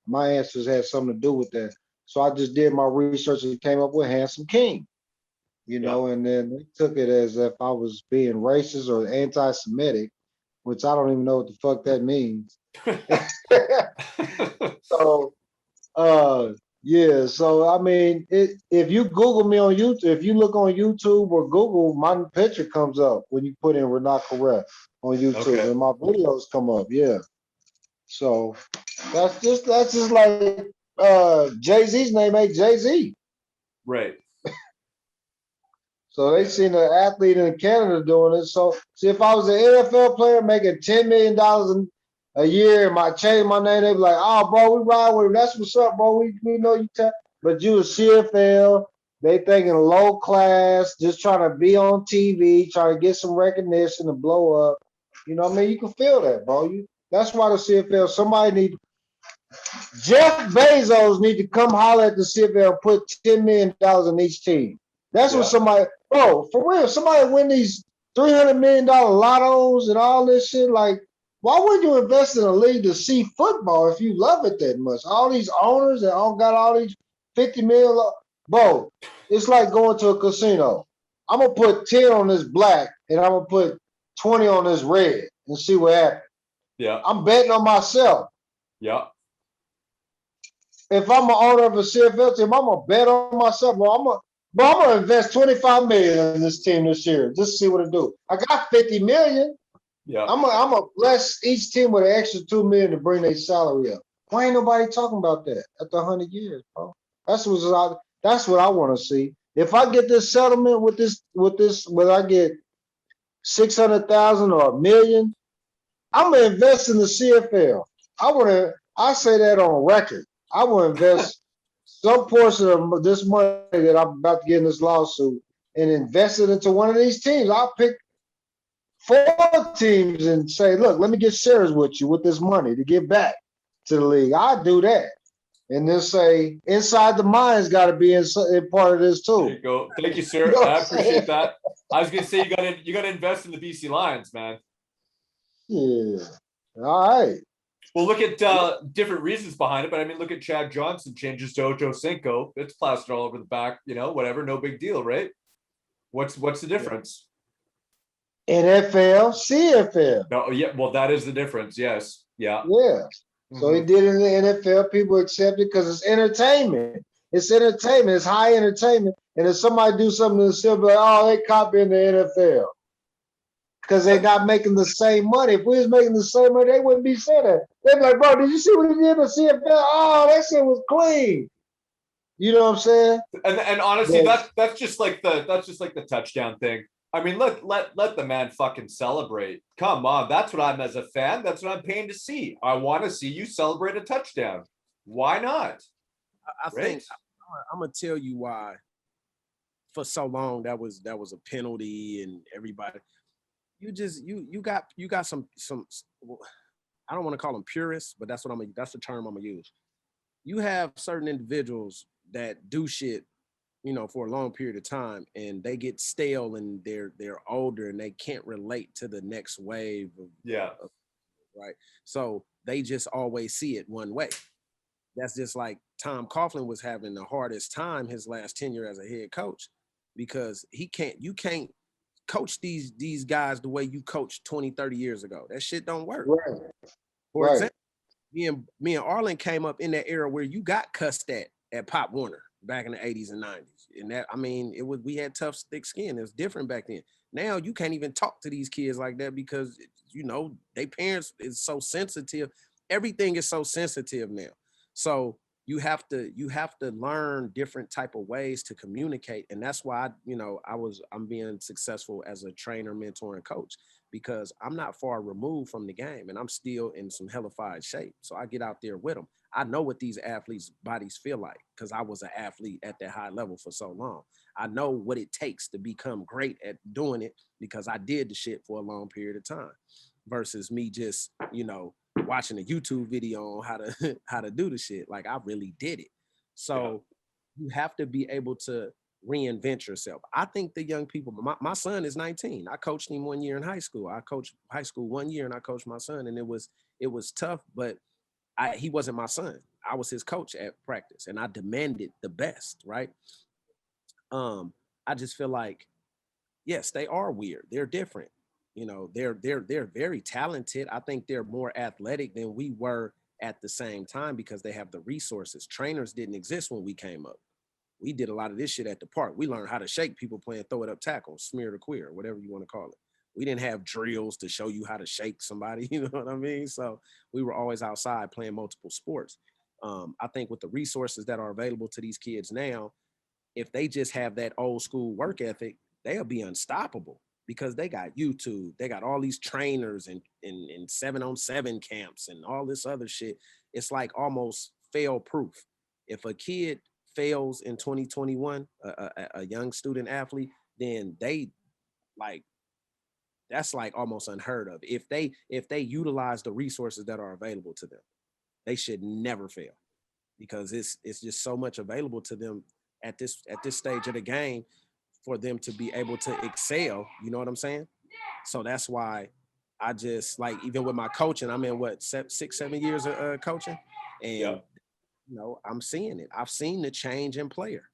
my ancestors had something to do with that. So I just did my research and came up with Handsome King. And then they took it as if I was being racist or anti-Semitic, which I don't even know what the fuck that means. So, yeah. So I mean, if you Google me on YouTube, if you look on YouTube or Google, my picture comes up when you put in Renako Ref on YouTube, Okay. and my videos come up. Yeah. So that's just like Jay-Z's name ain't Jay-Z. Right. So they seen an athlete in Canada doing it. So see, if I was an NFL player making $10 million a year and I change my name, they'd be like, oh, bro, we ride with him. That's what's up, bro. We know you. But you a CFL, they thinking low class, just trying to be on TV, trying to get some recognition and blow up. You know what I mean? You can feel that, bro. That's why the CFL, Jeff Bezos need to come holler at the CFL and put $10 million in each team. That's what somebody, bro, for real, somebody win these $300 million lottos and all this shit. Like, why would you invest in a league to see football if you love it that much? All these owners that all got all these 50 million, bro, it's like going to a casino. I'm going to put 10 on this black and I'm going to put 20 on this red and see what happens. Yeah. I'm betting on myself. Yeah. If I'm an owner of a CFL team, I'm gonna bet on myself. I'm gonna invest $25 million in this team this year just to see what it do. I got $50 million. Yeah. I'm gonna bless each team with an extra $2 million to bring their salary up. Why ain't nobody talking about that after 100 years, bro? That's what I want to see. If I get this settlement with this, whether I get 600,000 or $1 million, I'm gonna invest in the CFL. I say that on record. I will invest some portion of this money that I'm about to get in this lawsuit and invest it into one of these teams. I'll pick 4 teams and say, look, let me get serious with you with this money to give back to the league. I'll do that. And then say, Inside the Mind's got to be in part of this too. There you go. Thank you, sir. I appreciate that. I was gonna say you gotta invest in the BC Lions, man. Yeah. All right. Well, look at different reasons behind it, but I mean, look at Chad Johnson changes to Ocho Cinco. It's plastered all over the back, whatever, no big deal, right? What's the difference? NFL, CFL. No, yeah, well, that is the difference. Yes, yeah. Yeah. So he did it in the NFL. People accept it because it's entertainment. It's entertainment. It's high entertainment. And if somebody do something to the CFL, like, oh, they copying the NFL. Because they're not making the same money. If we was making the same money, they wouldn't be saying that. They'd be like, bro, did you see what he did in the CFL? Oh, that shit was clean. You know what I'm saying? And honestly, that's just like the touchdown thing. I mean, let the man fucking celebrate. Come on, that's what I'm as a fan. That's what I'm paying to see. I want to see you celebrate a touchdown. Why not? I think I'm gonna tell you why. For so long, that was a penalty, and everybody. You got some. I don't want to call them purists, but that's the term I'm gonna use. You have certain individuals that do shit, for a long period of time, and they get stale and they're older and they can't relate to the next wave of, right. So they just always see it one way. That's just like Tom Coughlin was having the hardest time his last tenure as a head coach, because you can't coach these guys the way you coached 20, 30 years ago. That shit don't work. Right. For example, me and Arland came up in that era where you got cussed at Pop Warner back in the 80s and 90s. And that, I mean, we had tough, thick skin. It was different back then. Now you can't even talk to these kids like that because, their parents is so sensitive. Everything is so sensitive now. So you have to learn different type of ways to communicate. And that's why, I'm being successful as a trainer, mentor, and coach, because I'm not far removed from the game and I'm still in some hellified shape. So I get out there with them. I know what these athletes' bodies feel like because I was an athlete at that high level for so long. I know what it takes to become great at doing it because I did the shit for a long period of time versus me just, watching a YouTube video on how to do the shit. Like I really did it. So you have to be able to reinvent yourself. I think the young people, my son is 19. I coached him 1 year in high school. I coached high school 1 year and I coached my son, and it was tough, but he wasn't my son. I was his coach at practice and I demanded the best, right? I just feel like, yes, they are weird. They're different. They're very talented. I think they're more athletic than we were at the same time because they have the resources. Trainers didn't exist when we came up. We did a lot of this shit at the park. We learned how to shake people playing throw it up tackle, smear the queer, whatever you want to call it. We didn't have drills to show you how to shake somebody, you know what I mean? So we were always outside playing multiple sports. I think with the resources that are available to these kids now, if they just have that old school work ethic, they'll be unstoppable because they got YouTube, they got all these trainers and 7-on-7 camps and all this other shit. It's like almost fail proof. If a kid fails in 2021, a young student athlete, then that's like almost unheard of. If they utilize the resources that are available to them, they should never fail because it's just so much available to them at this stage of the game for them to be able to excel. You know what I'm saying? So that's why I just like, even with my coaching, I'm in 6-7 years of coaching, and I'm seeing it. I've seen the change in player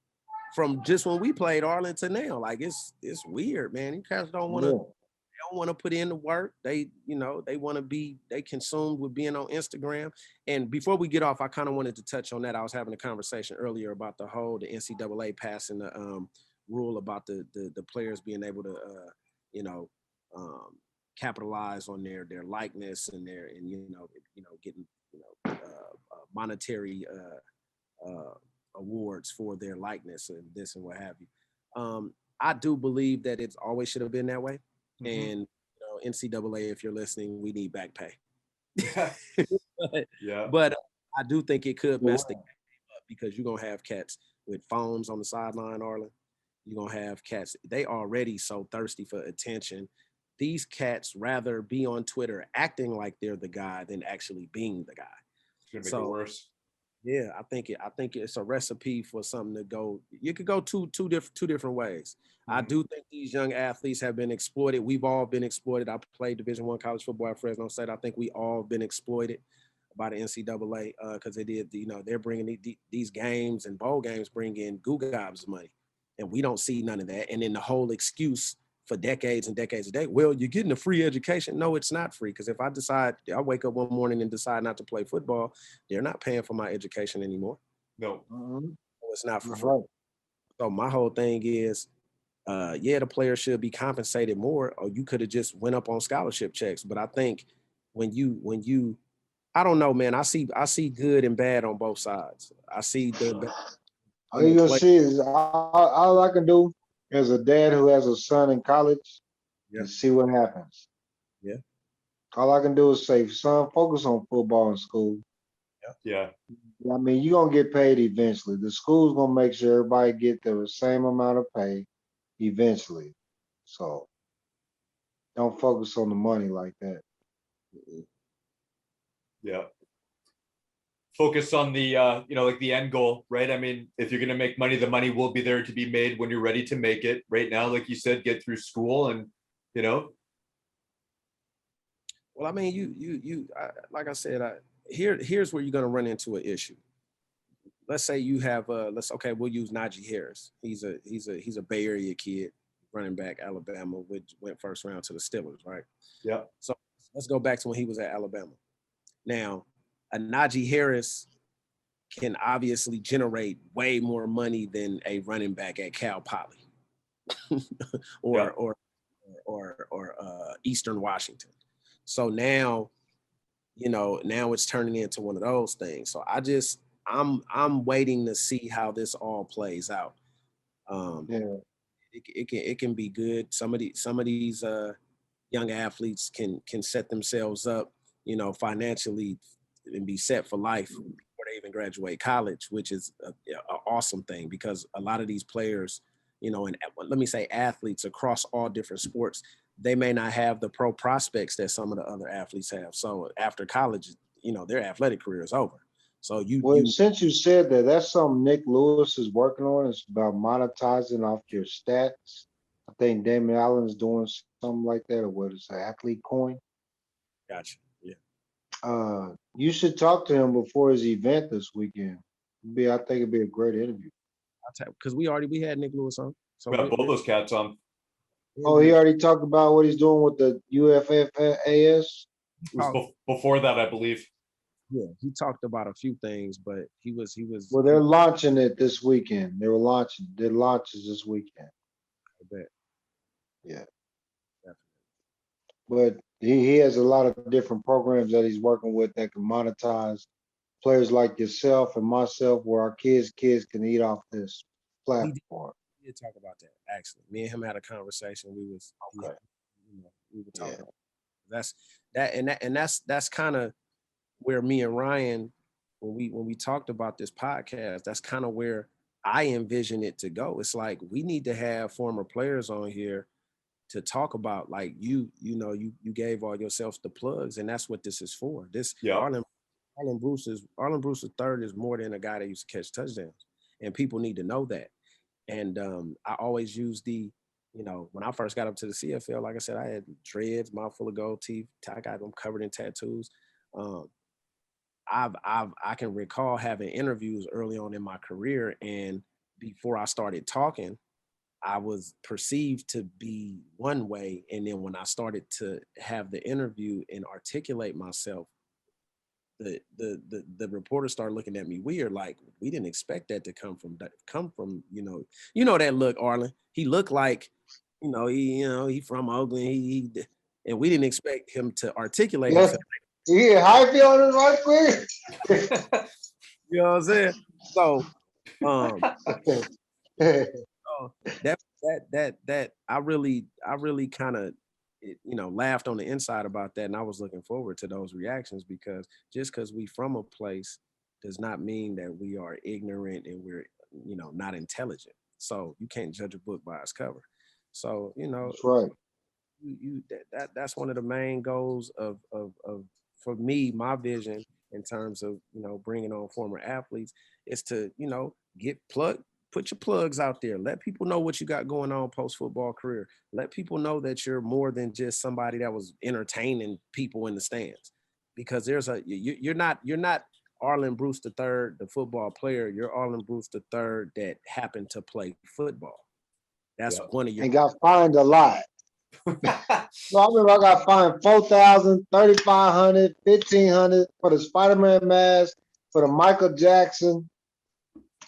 from just when we played Arland to now. Like it's weird, man. You guys don't want to put in the work. They want to be consumed with being on Instagram. And before we get off, I kind of wanted to touch on that. I was having a conversation earlier about the NCAA passing the rule about the players being able to capitalize on their likeness and getting monetary awards for their likeness and this and what have you. I do believe that it's always should have been that way. And NCAA, if you're listening, we need back pay. But I do think it could mess the game up because you're gonna have cats with phones on the sideline, Arland. You're gonna have cats. They already so thirsty for attention. These cats rather be on Twitter acting like they're the guy than actually being the guy. It's gonna make it worse. Yeah, I think it's a recipe for something to go. You could go two different ways. I do think these young athletes have been exploited. We've all been exploited. I played Division I college football at Fresno State. I think we all been exploited by the NCAA because they did. They're bringing these games and bowl games bring in goo gobs of money, and we don't see none of that. And then the whole excuse for decades and decades a day. Well, you're getting a free education. No, it's not free. Because if I wake up one morning and decide not to play football, they're not paying for my education anymore. No. It's not for free. So my whole thing is, the players should be compensated more, or you could have just went up on scholarship checks. But I think when you, I don't know, man, I see good and bad on both sides. I see the all you gonna see is all I can do as a dad who has a son in college, Yeah. and see what happens. Yeah. All I can do is say, son, focus on football in school. Yeah. I mean, you're gonna get paid eventually. The school's gonna make sure everybody get the same amount of pay eventually. So don't focus on the money like that. Yeah. Focus on the like the end goal, right? I mean, if you're going to make money, the money will be there to be made when you're ready to make it. Right now, like you said, get through school and Well, I mean, like I said, here's where you're going to run into an issue. Let's say you have we'll use Najee Harris. He's a Bay Area kid, running back, Alabama, which went first round to the Steelers, right? Yeah. So let's go back to when he was at Alabama. Now, a Najee Harris can obviously generate way more money than a running back at Cal Poly or Eastern Washington. So now, now it's turning into one of those things. So I'm waiting to see how this all plays out. It can be good. Some of these young athletes can set themselves up, financially and be set for life before they even graduate college, which is an awesome thing because a lot of these players, and let me say athletes across all different sports, they may not have the pro prospects that some of the other athletes have. So after college, their athletic career is over. So Since you said that, that's something Nick Lewis is working on. It's about monetizing off your stats. I think Damon Allen's doing something like that, or what is it, Athlete Coin? Gotcha. Yeah. You should talk to him before his event this weekend. I think it'd be a great interview. Because we had Nick Lewis on. So got both those cats on. Oh, he already talked about what he's doing with the UFFAS? Before that, I believe. Yeah, he talked about a few things, but he was. Well, they're launching it this weekend. Their launches this weekend. I bet. Yeah. Definitely. But he has a lot of different programs that he's working with that can monetize players like yourself and myself, where our kids can eat off this platform. We did talk about that, actually. Me and him had a conversation. We were talking about that's kind of where me and Ryan, when we talked about this podcast, that's kind of where I envision it to go. It's like we need to have former players on here to talk about, like you gave all yourselves the plugs, and that's what this is for. This Arland Bruce III is more than a guy that used to catch touchdowns, and people need to know that. And I always use when I first got up to the CFL, like I said, I had dreads, mouthful of gold teeth. I got them covered in tattoos. I can recall having interviews early on in my career, and before I started talking, I was perceived to be one way, and then when I started to have the interview and articulate myself, the reporter started looking at me weird, like we didn't expect that to come from that look, Arland. He looked like he from Oakland, and we didn't expect him to articulate himself. Yeah, how you feeling right quick? You know what I'm saying? So that I really kind of laughed on the inside about that, and I was looking forward to those reactions, because just because we from a place does not mean that we are ignorant and we're not intelligent. So you can't judge a book by its cover. So that's right. That's one of the main goals of for me, my vision in terms of bringing on former athletes is to put your plugs out there. Let people know what you got going on post-football career. Let people know that you're more than just somebody that was entertaining people in the stands, because you're not Arland Bruce III, the football player. You're Arland Bruce III that happened to play football. That's one of your. And got fined a lot. So I remember I got fined $4,000, $3,500, $1,500 for the Spider-Man mask, for the Michael Jackson,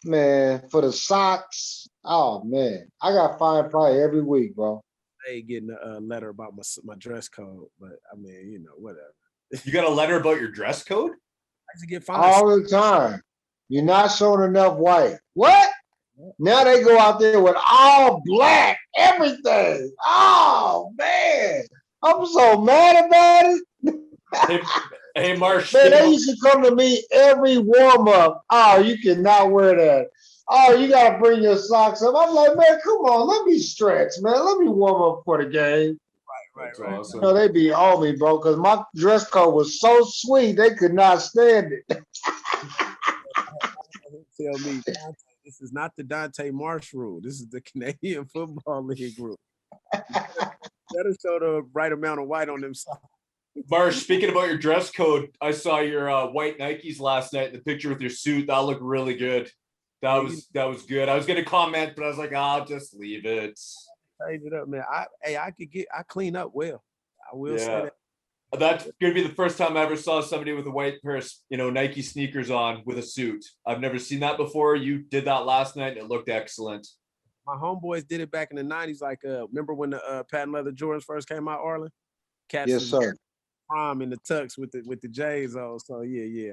man, for the socks. Oh man, I got fined probably every week, bro. They getting a letter about my dress code, but I mean, whatever. You got a letter about your dress code? I used to get fined all the time. You're not showing enough white. What? Now they go out there with all black, everything. Oh man, I'm so mad about it. Hey, Marsh. Man, they used to come to me every warm up. Oh, you cannot wear that. Oh, you gotta bring your socks up. I'm like, man, come on, let me stretch, man. Let me warm up for the game. That's Right. You awesome. know, they be on me, bro, because my dress code was so sweet, they could not stand it. Tell me, Dante, this is not the Dante Marsh rule. This is the Canadian Football League rule. Better show the right amount of white on them socks. Marsh, speaking about your dress code, I saw your white Nikes last night. The picture with your suit that looked really good. That was good. I was gonna comment, but I was like, I'll just leave it. Change it up, man. I clean up well. I will say Yeah. that. That's gonna be the first time I ever saw somebody with a white pair of, Nike sneakers on with a suit. I've never seen that before. You did that last night, and it looked excellent. My homeboys did it back in the 90s. Like, remember when the patent leather Jordans first came out, Arland? Cats Yes, was sir. prom in the tux with the J's on. So yeah.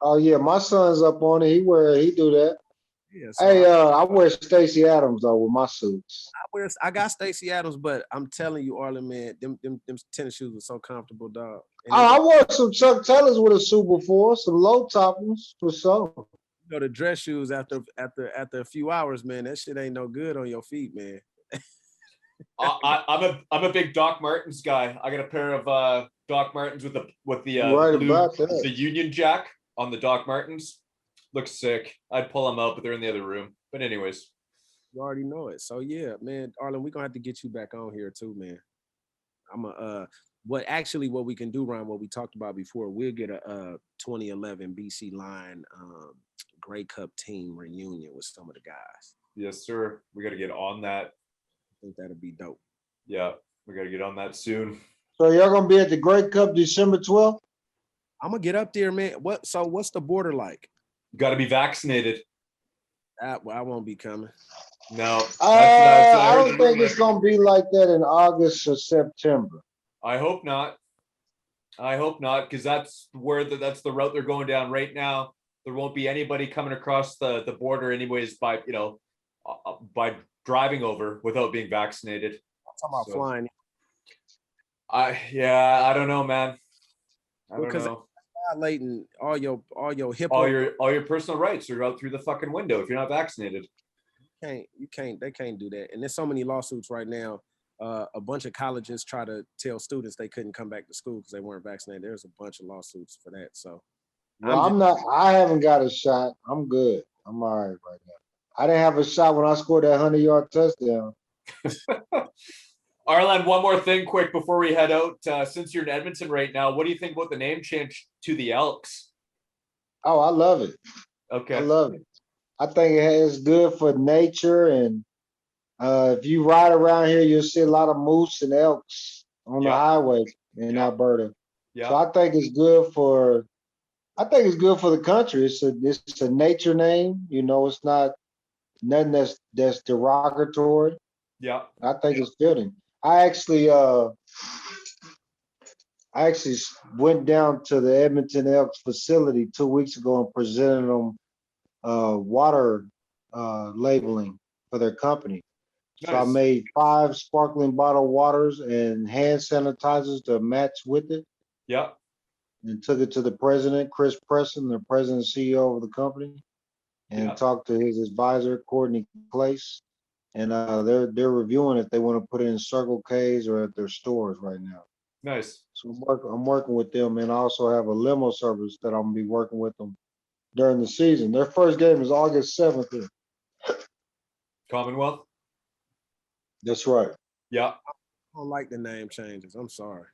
Oh yeah, my son's up on it. He do that. So Hey, I wear Stacey Adams though with my suits. I got Stacey Adams, but I'm telling you, Arlen, man, them tennis shoes were so comfortable, dog. And I wore some Chuck Taylors with a suit before, some low top ones for sure. the dress shoes after a few hours, man, that shit ain't no good on your feet, man. I'm a big Doc Martens guy. I got a pair of Doc Martens with the You're right blue, about that. the Union Jack on the Doc Martens. Looks sick. I'd pull them out, but they're in the other room. But anyways, You already know it. So yeah, man, Arlen, we're gonna have to get you back on here too, man. I'm a what we can do, Ryan, what we talked about before, we'll get a 2011 BC Line Grey Cup team reunion with some of the guys. yes, sir. We got to get on that. I think that'd be dope. Yeah, we got to get on that soon. So y'all gonna be at the Great Cup December 12th? I'm gonna get up there, man. What's the border like? Got to be vaccinated. I won't be coming. No, I don't think it's gonna be like that in August or September. I hope not. Because that's that's the route they're going down right now. There won't be anybody coming across the border anyways by by driving over without being vaccinated. I'm talking about flying. I don't know, man. I don't know. Violating all your HIPAA. All your personal rights are out through the fucking window if you're not vaccinated. They can't do that. And there's so many lawsuits right now. A bunch of colleges try to tell students they couldn't come back to school because they weren't vaccinated. There's a bunch of lawsuits for that. So Well, I haven't got a shot. I'm good. I'm all right right now. I didn't have a shot when I scored that 100-yard touchdown. Arland, one more thing quick before we head out. Since you're in Edmonton right now, what do you think about the name change to the Elks? Oh, I love it. Okay. I love it. I think it's good for nature, and if you ride around here, you'll see a lot of moose and elks on the highway in Alberta. Yeah. So I think it's good for the country. It's a nature name. It's not nothing that's derogatory. Yeah. I think it's fitting. I actually went down to the Edmonton Elks facility 2 weeks ago and presented them water labeling for their company. Nice. So I made 5 sparkling bottled waters and hand sanitizers to match with it. Yeah. And took it to the president, Chris Preston, the president and CEO of the company, and talked to his advisor, Courtney Clace. And they're reviewing if they want to put it in Circle K's or at their stores right now. Nice. So I'm working with them, and I also have a limo service that I'm gonna be working with them during the season. Their first game is August 7th. Commonwealth. That's right. Yeah. I don't like the name changes. I'm sorry.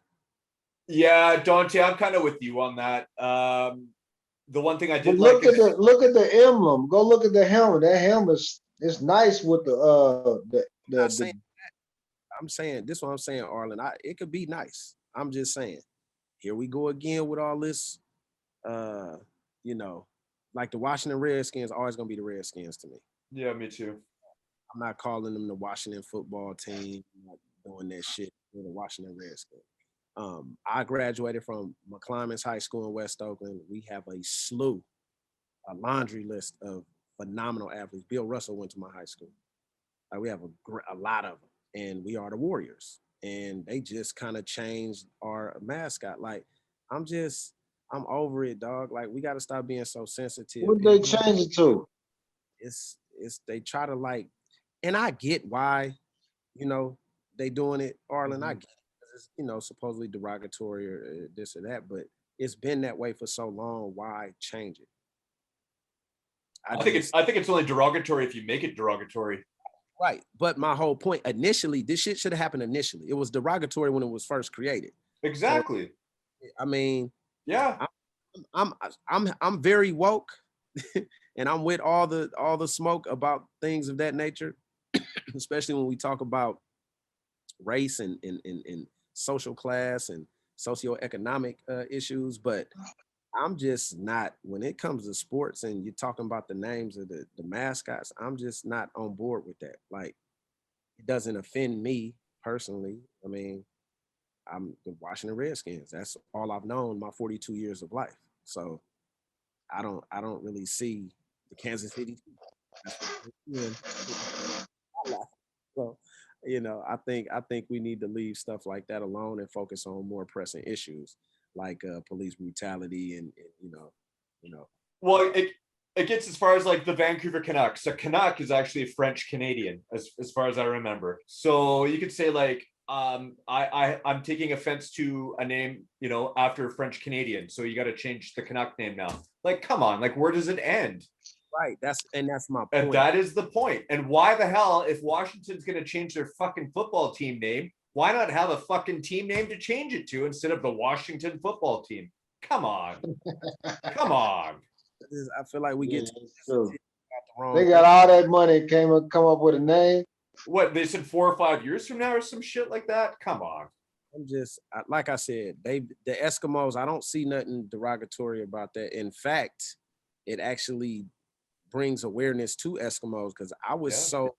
Yeah, Dante, I'm kind of with you on that. The one thing I did look at the emblem. Go look at the helmet. That helmet is nice with I'm saying this is what I'm saying, Arlen. It could be nice. I'm just saying. Here we go again with all this. Like the Washington Redskins are always gonna be the Redskins to me. Yeah, me too. I'm not calling them the Washington football team. I'm not doing that shit with the Washington Redskins. I graduated from McClymonds High School in West Oakland. We have a laundry list of phenomenal athletes. Bill Russell went to my high school. Like we have a lot of them, and we are the Warriors. And they just kind of changed our mascot. Like I'm over it, dog. Like we got to stop being so sensitive. What did they change it to? It's they try to like, and I get why, they doing it, Arlen. I get it. It's, supposedly derogatory or this or that, but it's been that way for so long. Why change it? I think it's only derogatory if you make it derogatory. Right. But my whole point initially, this shit should have happened initially. It was derogatory when it was first created. Exactly. So, I mean, yeah. I'm very woke and I'm with all the smoke about things of that nature, especially when we talk about race and social class and socioeconomic issues. But I'm just not, when it comes to sports and you're talking about the names of the mascots, I'm just not on board with that. Like, it doesn't offend me personally. I mean, I'm the Washington Redskins. That's all I've known my 42 years of life. So I don't really see the Kansas City Chiefs. So, I think we need to leave stuff like that alone and focus on more pressing issues like police brutality and Well, it gets as far as like the Vancouver Canucks. A Canuck is actually a French Canadian, as far as I remember. So you could say like, I'm taking offense to a name, after a French Canadian. So you got to change the Canuck name now. Like, come on, like where does it end? Right. That's my point. And that is the point. And why the hell, if Washington's going to change their fucking football team name, why not have a fucking team name to change it to instead of the Washington football team? Come on. Come on. I feel like we get they got all that money, come up with a name. What, they said 4 or 5 years from now or some shit like that? Come on. I'm just, like I said, the Eskimos, I don't see nothing derogatory about that. In fact, it actually brings awareness to Eskimos because I was so,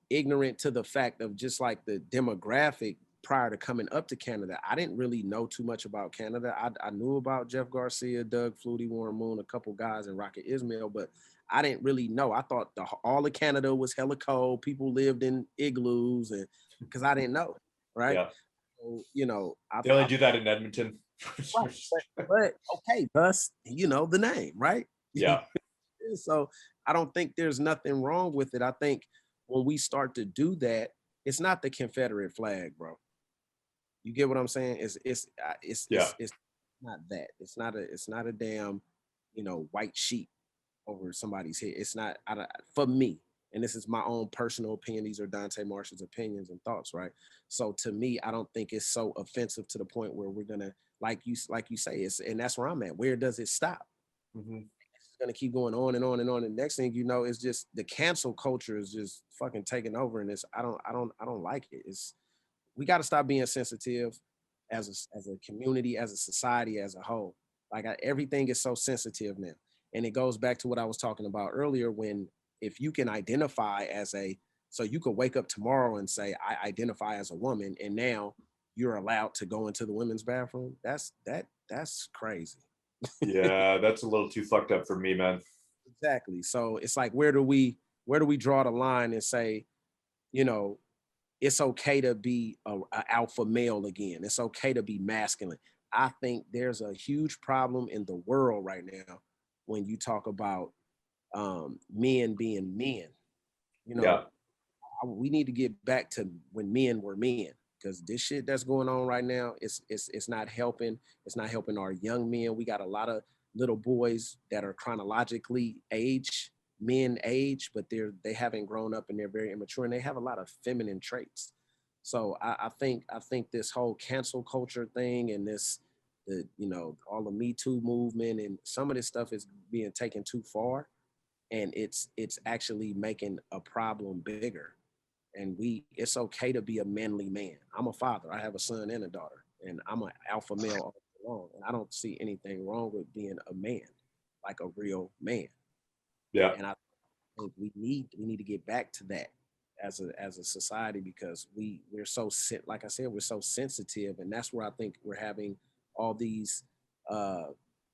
ignorant to the fact of just like the demographic prior to coming up to Canada. I didn't really know too much about Canada. I knew about Jeff Garcia, Doug Flutie, Warren Moon, a couple guys, and Rocket Ismail, but I didn't really know. I thought all of Canada was hella cold. People lived in igloos, and because I didn't know, right? Yeah. So, they only do that in Edmonton. but okay, thus, the name, right? Yeah. So I don't think there's nothing wrong with it. I think when we start to do that, it's not the Confederate flag, bro. You get what I'm saying? It's not that. It's not a damn, white sheet over somebody's head. It's not for me. And this is my own personal opinion. These are Dante Marshall's opinions and thoughts, right? So to me, I don't think it's so offensive to the point where we're gonna, like you say, and that's where I'm at. Where does it stop? Mm-hmm. It's gonna keep going on and on and on. And next thing you know, it's just the cancel culture is just fucking taking over. And I don't like it. We got to stop being sensitive as a community, as a society, as a whole. Like everything is so sensitive now. And it goes back to what I was talking about earlier, when if you can identify so you could wake up tomorrow and say, I identify as a woman, and now you're allowed to go into the women's bathroom. That's crazy. Yeah, that's a little too fucked up for me, man. Exactly. So it's like, where do we draw the line and say, it's okay to be a alpha male again. It's okay to be masculine. I think there's a huge problem in the world right now when you talk about men being men. We need to get back to when men were men, because this shit that's going on right now, it's not helping. It's not helping our young men. We got a lot of little boys that are chronologically men age, but they haven't grown up and they're very immature and they have a lot of feminine traits. So I think this whole cancel culture thing and all the Me Too movement and some of this stuff is being taken too far, and it's actually making a problem bigger. And it's okay to be a manly man. I'm a father. I have a son and a daughter, and I'm an alpha male all along. And I don't see anything wrong with being a man, like a real man. Yeah. And I think we need to get back to that as a society, because we're so, like I said, we're so sensitive, and that's where I think we're having all these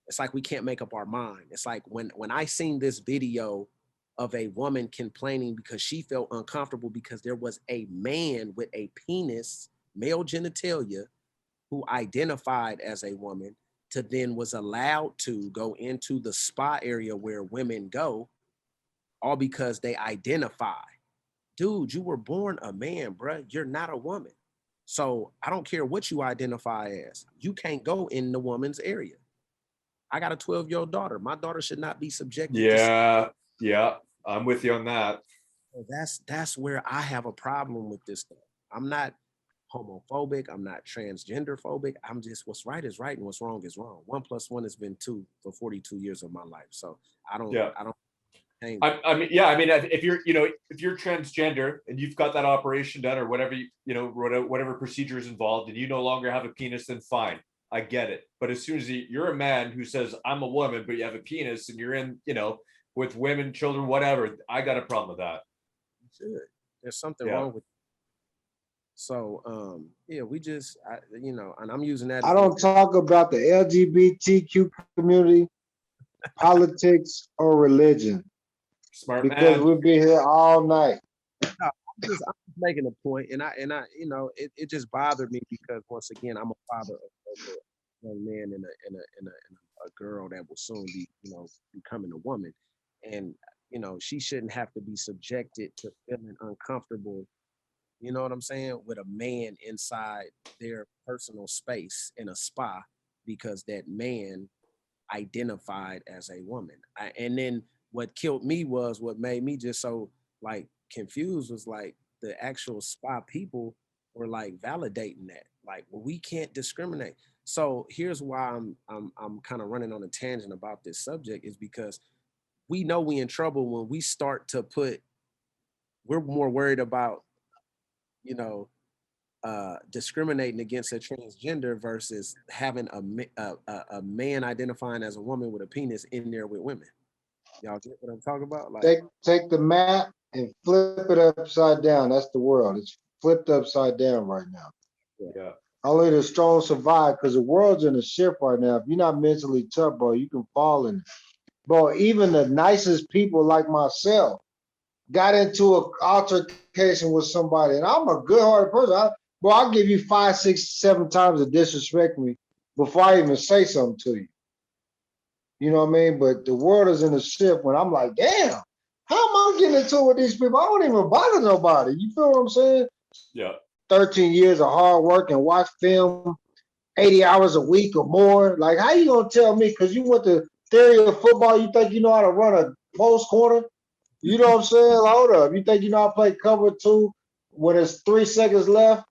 It's like we can't make up our mind. It's like when I seen this video of a woman complaining because she felt uncomfortable because there was a man with a penis, male genitalia, who identified as a woman, to then was allowed to go into the spa area where women go, all because they identify. Dude, you were born a man, bruh. You're not a woman. So I don't care what you identify as. You can't go in the woman's area. I got a 12-year-old daughter. My daughter should not be subjected to. Yeah, I'm with you on that. That's where I have a problem with this stuff. I'm not homophobic. I'm not transgender phobic. I'm just, what's right is right and what's wrong is wrong. 1 + 1 has been 2 for 42 years of my life. So I don't. I mean, if you're transgender and you've got that operation done or whatever, whatever procedure is involved, and you no longer have a penis, then fine. I get it. But as soon as you're a man who says I'm a woman, but you have a penis and you're in, with women, children, whatever, I got a problem with that. There's something wrong with it. So, we just, and I'm using that. I don't talk about the LGBTQ community, politics, or religion. Smart because man. We'll be here all night. I'm just making a point, and it just bothered me because once again, I'm a father of a young man and a girl that will soon be, becoming a woman, and she shouldn't have to be subjected to feeling uncomfortable. You know what I'm saying? With a man inside their personal space in a spa because that man identified as a woman. And then what killed me was what made me just so confused was the actual spa people were validating that. We can't discriminate. So here's why I'm kind of running on a tangent about this subject is because we know we in trouble when we start to we're more worried about discriminating against a transgender versus having a man identifying as a woman with a penis in there with women. Y'all get what I'm talking about? Take the map and flip it upside down. That's the world. It's flipped upside down right now. Yeah. Only the strong survive because the world's in a shift right now. If you're not mentally tough, bro, you can fall in it. Bro, even the nicest people like myself got into an altercation with somebody, and I'm a good-hearted person. I'll give you 5, 6, 7 times to disrespect me before I even say something to you. You know what I mean? But the world is in a shift when I'm like, damn, how am I getting into it with these people? I don't even bother nobody. You feel what I'm saying? Yeah. 13 years of hard work and watch film 80 hours a week or more. How you gonna tell me? Because you went to theory of football, you think you know how to run a post corner? You know what I'm saying? Hold up. You think you know how to play cover 2 when there's 3 seconds left?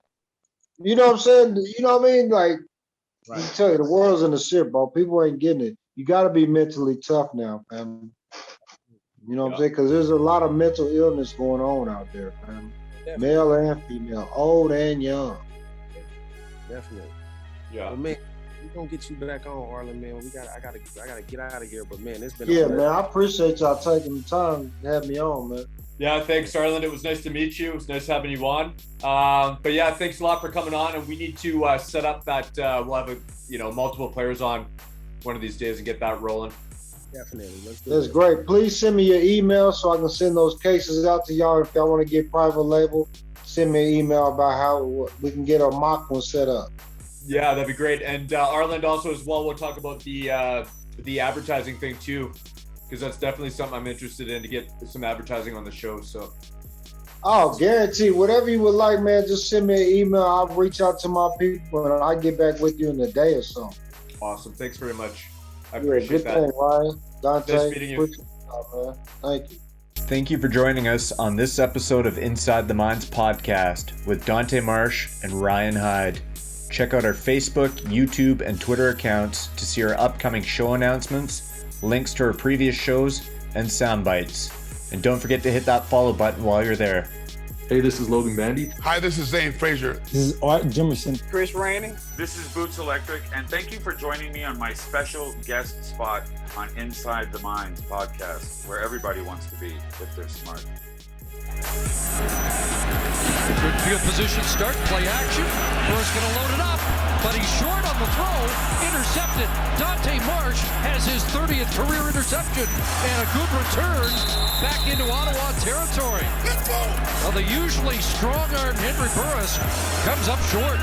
You know what I'm saying? You know what I mean? Right. I tell you, the world's in the shit, bro. People ain't getting it. You got to be mentally tough now, fam. You know what I'm saying? Because there's a lot of mental illness going on out there, fam. Definitely. Male and female, old and young. Definitely. Yeah. Well, man, we're gonna get you back on, Arland, man. I gotta get out of here, but man, it's been man. I appreciate y'all taking the time to have me on, man. Yeah, thanks, Arland. It was nice to meet you. It was nice having you on. But yeah, thanks a lot for coming on. And we need to set up that we'll have multiple players on one of these days and get that rolling. Definitely. That's great. Please send me your email so I can send those cases out to y'all. If y'all want to get private label, send me an email about how we can get a mock one set up. Yeah, that'd be great. And Arland also as well, we'll talk about the advertising thing too, because that's definitely something I'm interested in to get some advertising on the show. So. Oh, guarantee. Whatever you would like, man, just send me an email. I'll reach out to my people and I'll get back with you in a day or so. Awesome. Thanks very much. I appreciate that. Good thing, Ryan. Dante, nice meeting you. Man. Thank you. Thank you for joining us on this episode of Inside the Minds podcast with Dante Marsh and Ryan Hyde. Check out our Facebook, YouTube, and Twitter accounts to see our upcoming show announcements, links to our previous shows, and sound bites. And don't forget to hit that follow button while you're there. Hey, this is Logan Bandy. Hi, this is Zane Frazier. This is Art Jimerson. Chris Rainey. This is Boots Electric, and thank you for joining me on my special guest spot on Inside the Minds podcast, where everybody wants to be if they're smart. Good field position start, play action. Burr's going to load it up, but he's short on the throw. Intercepted. Dante Marsh has his 30th career interception and a good return back into Ottawa territory. Well, the usually strong-armed Henry Burris comes up short.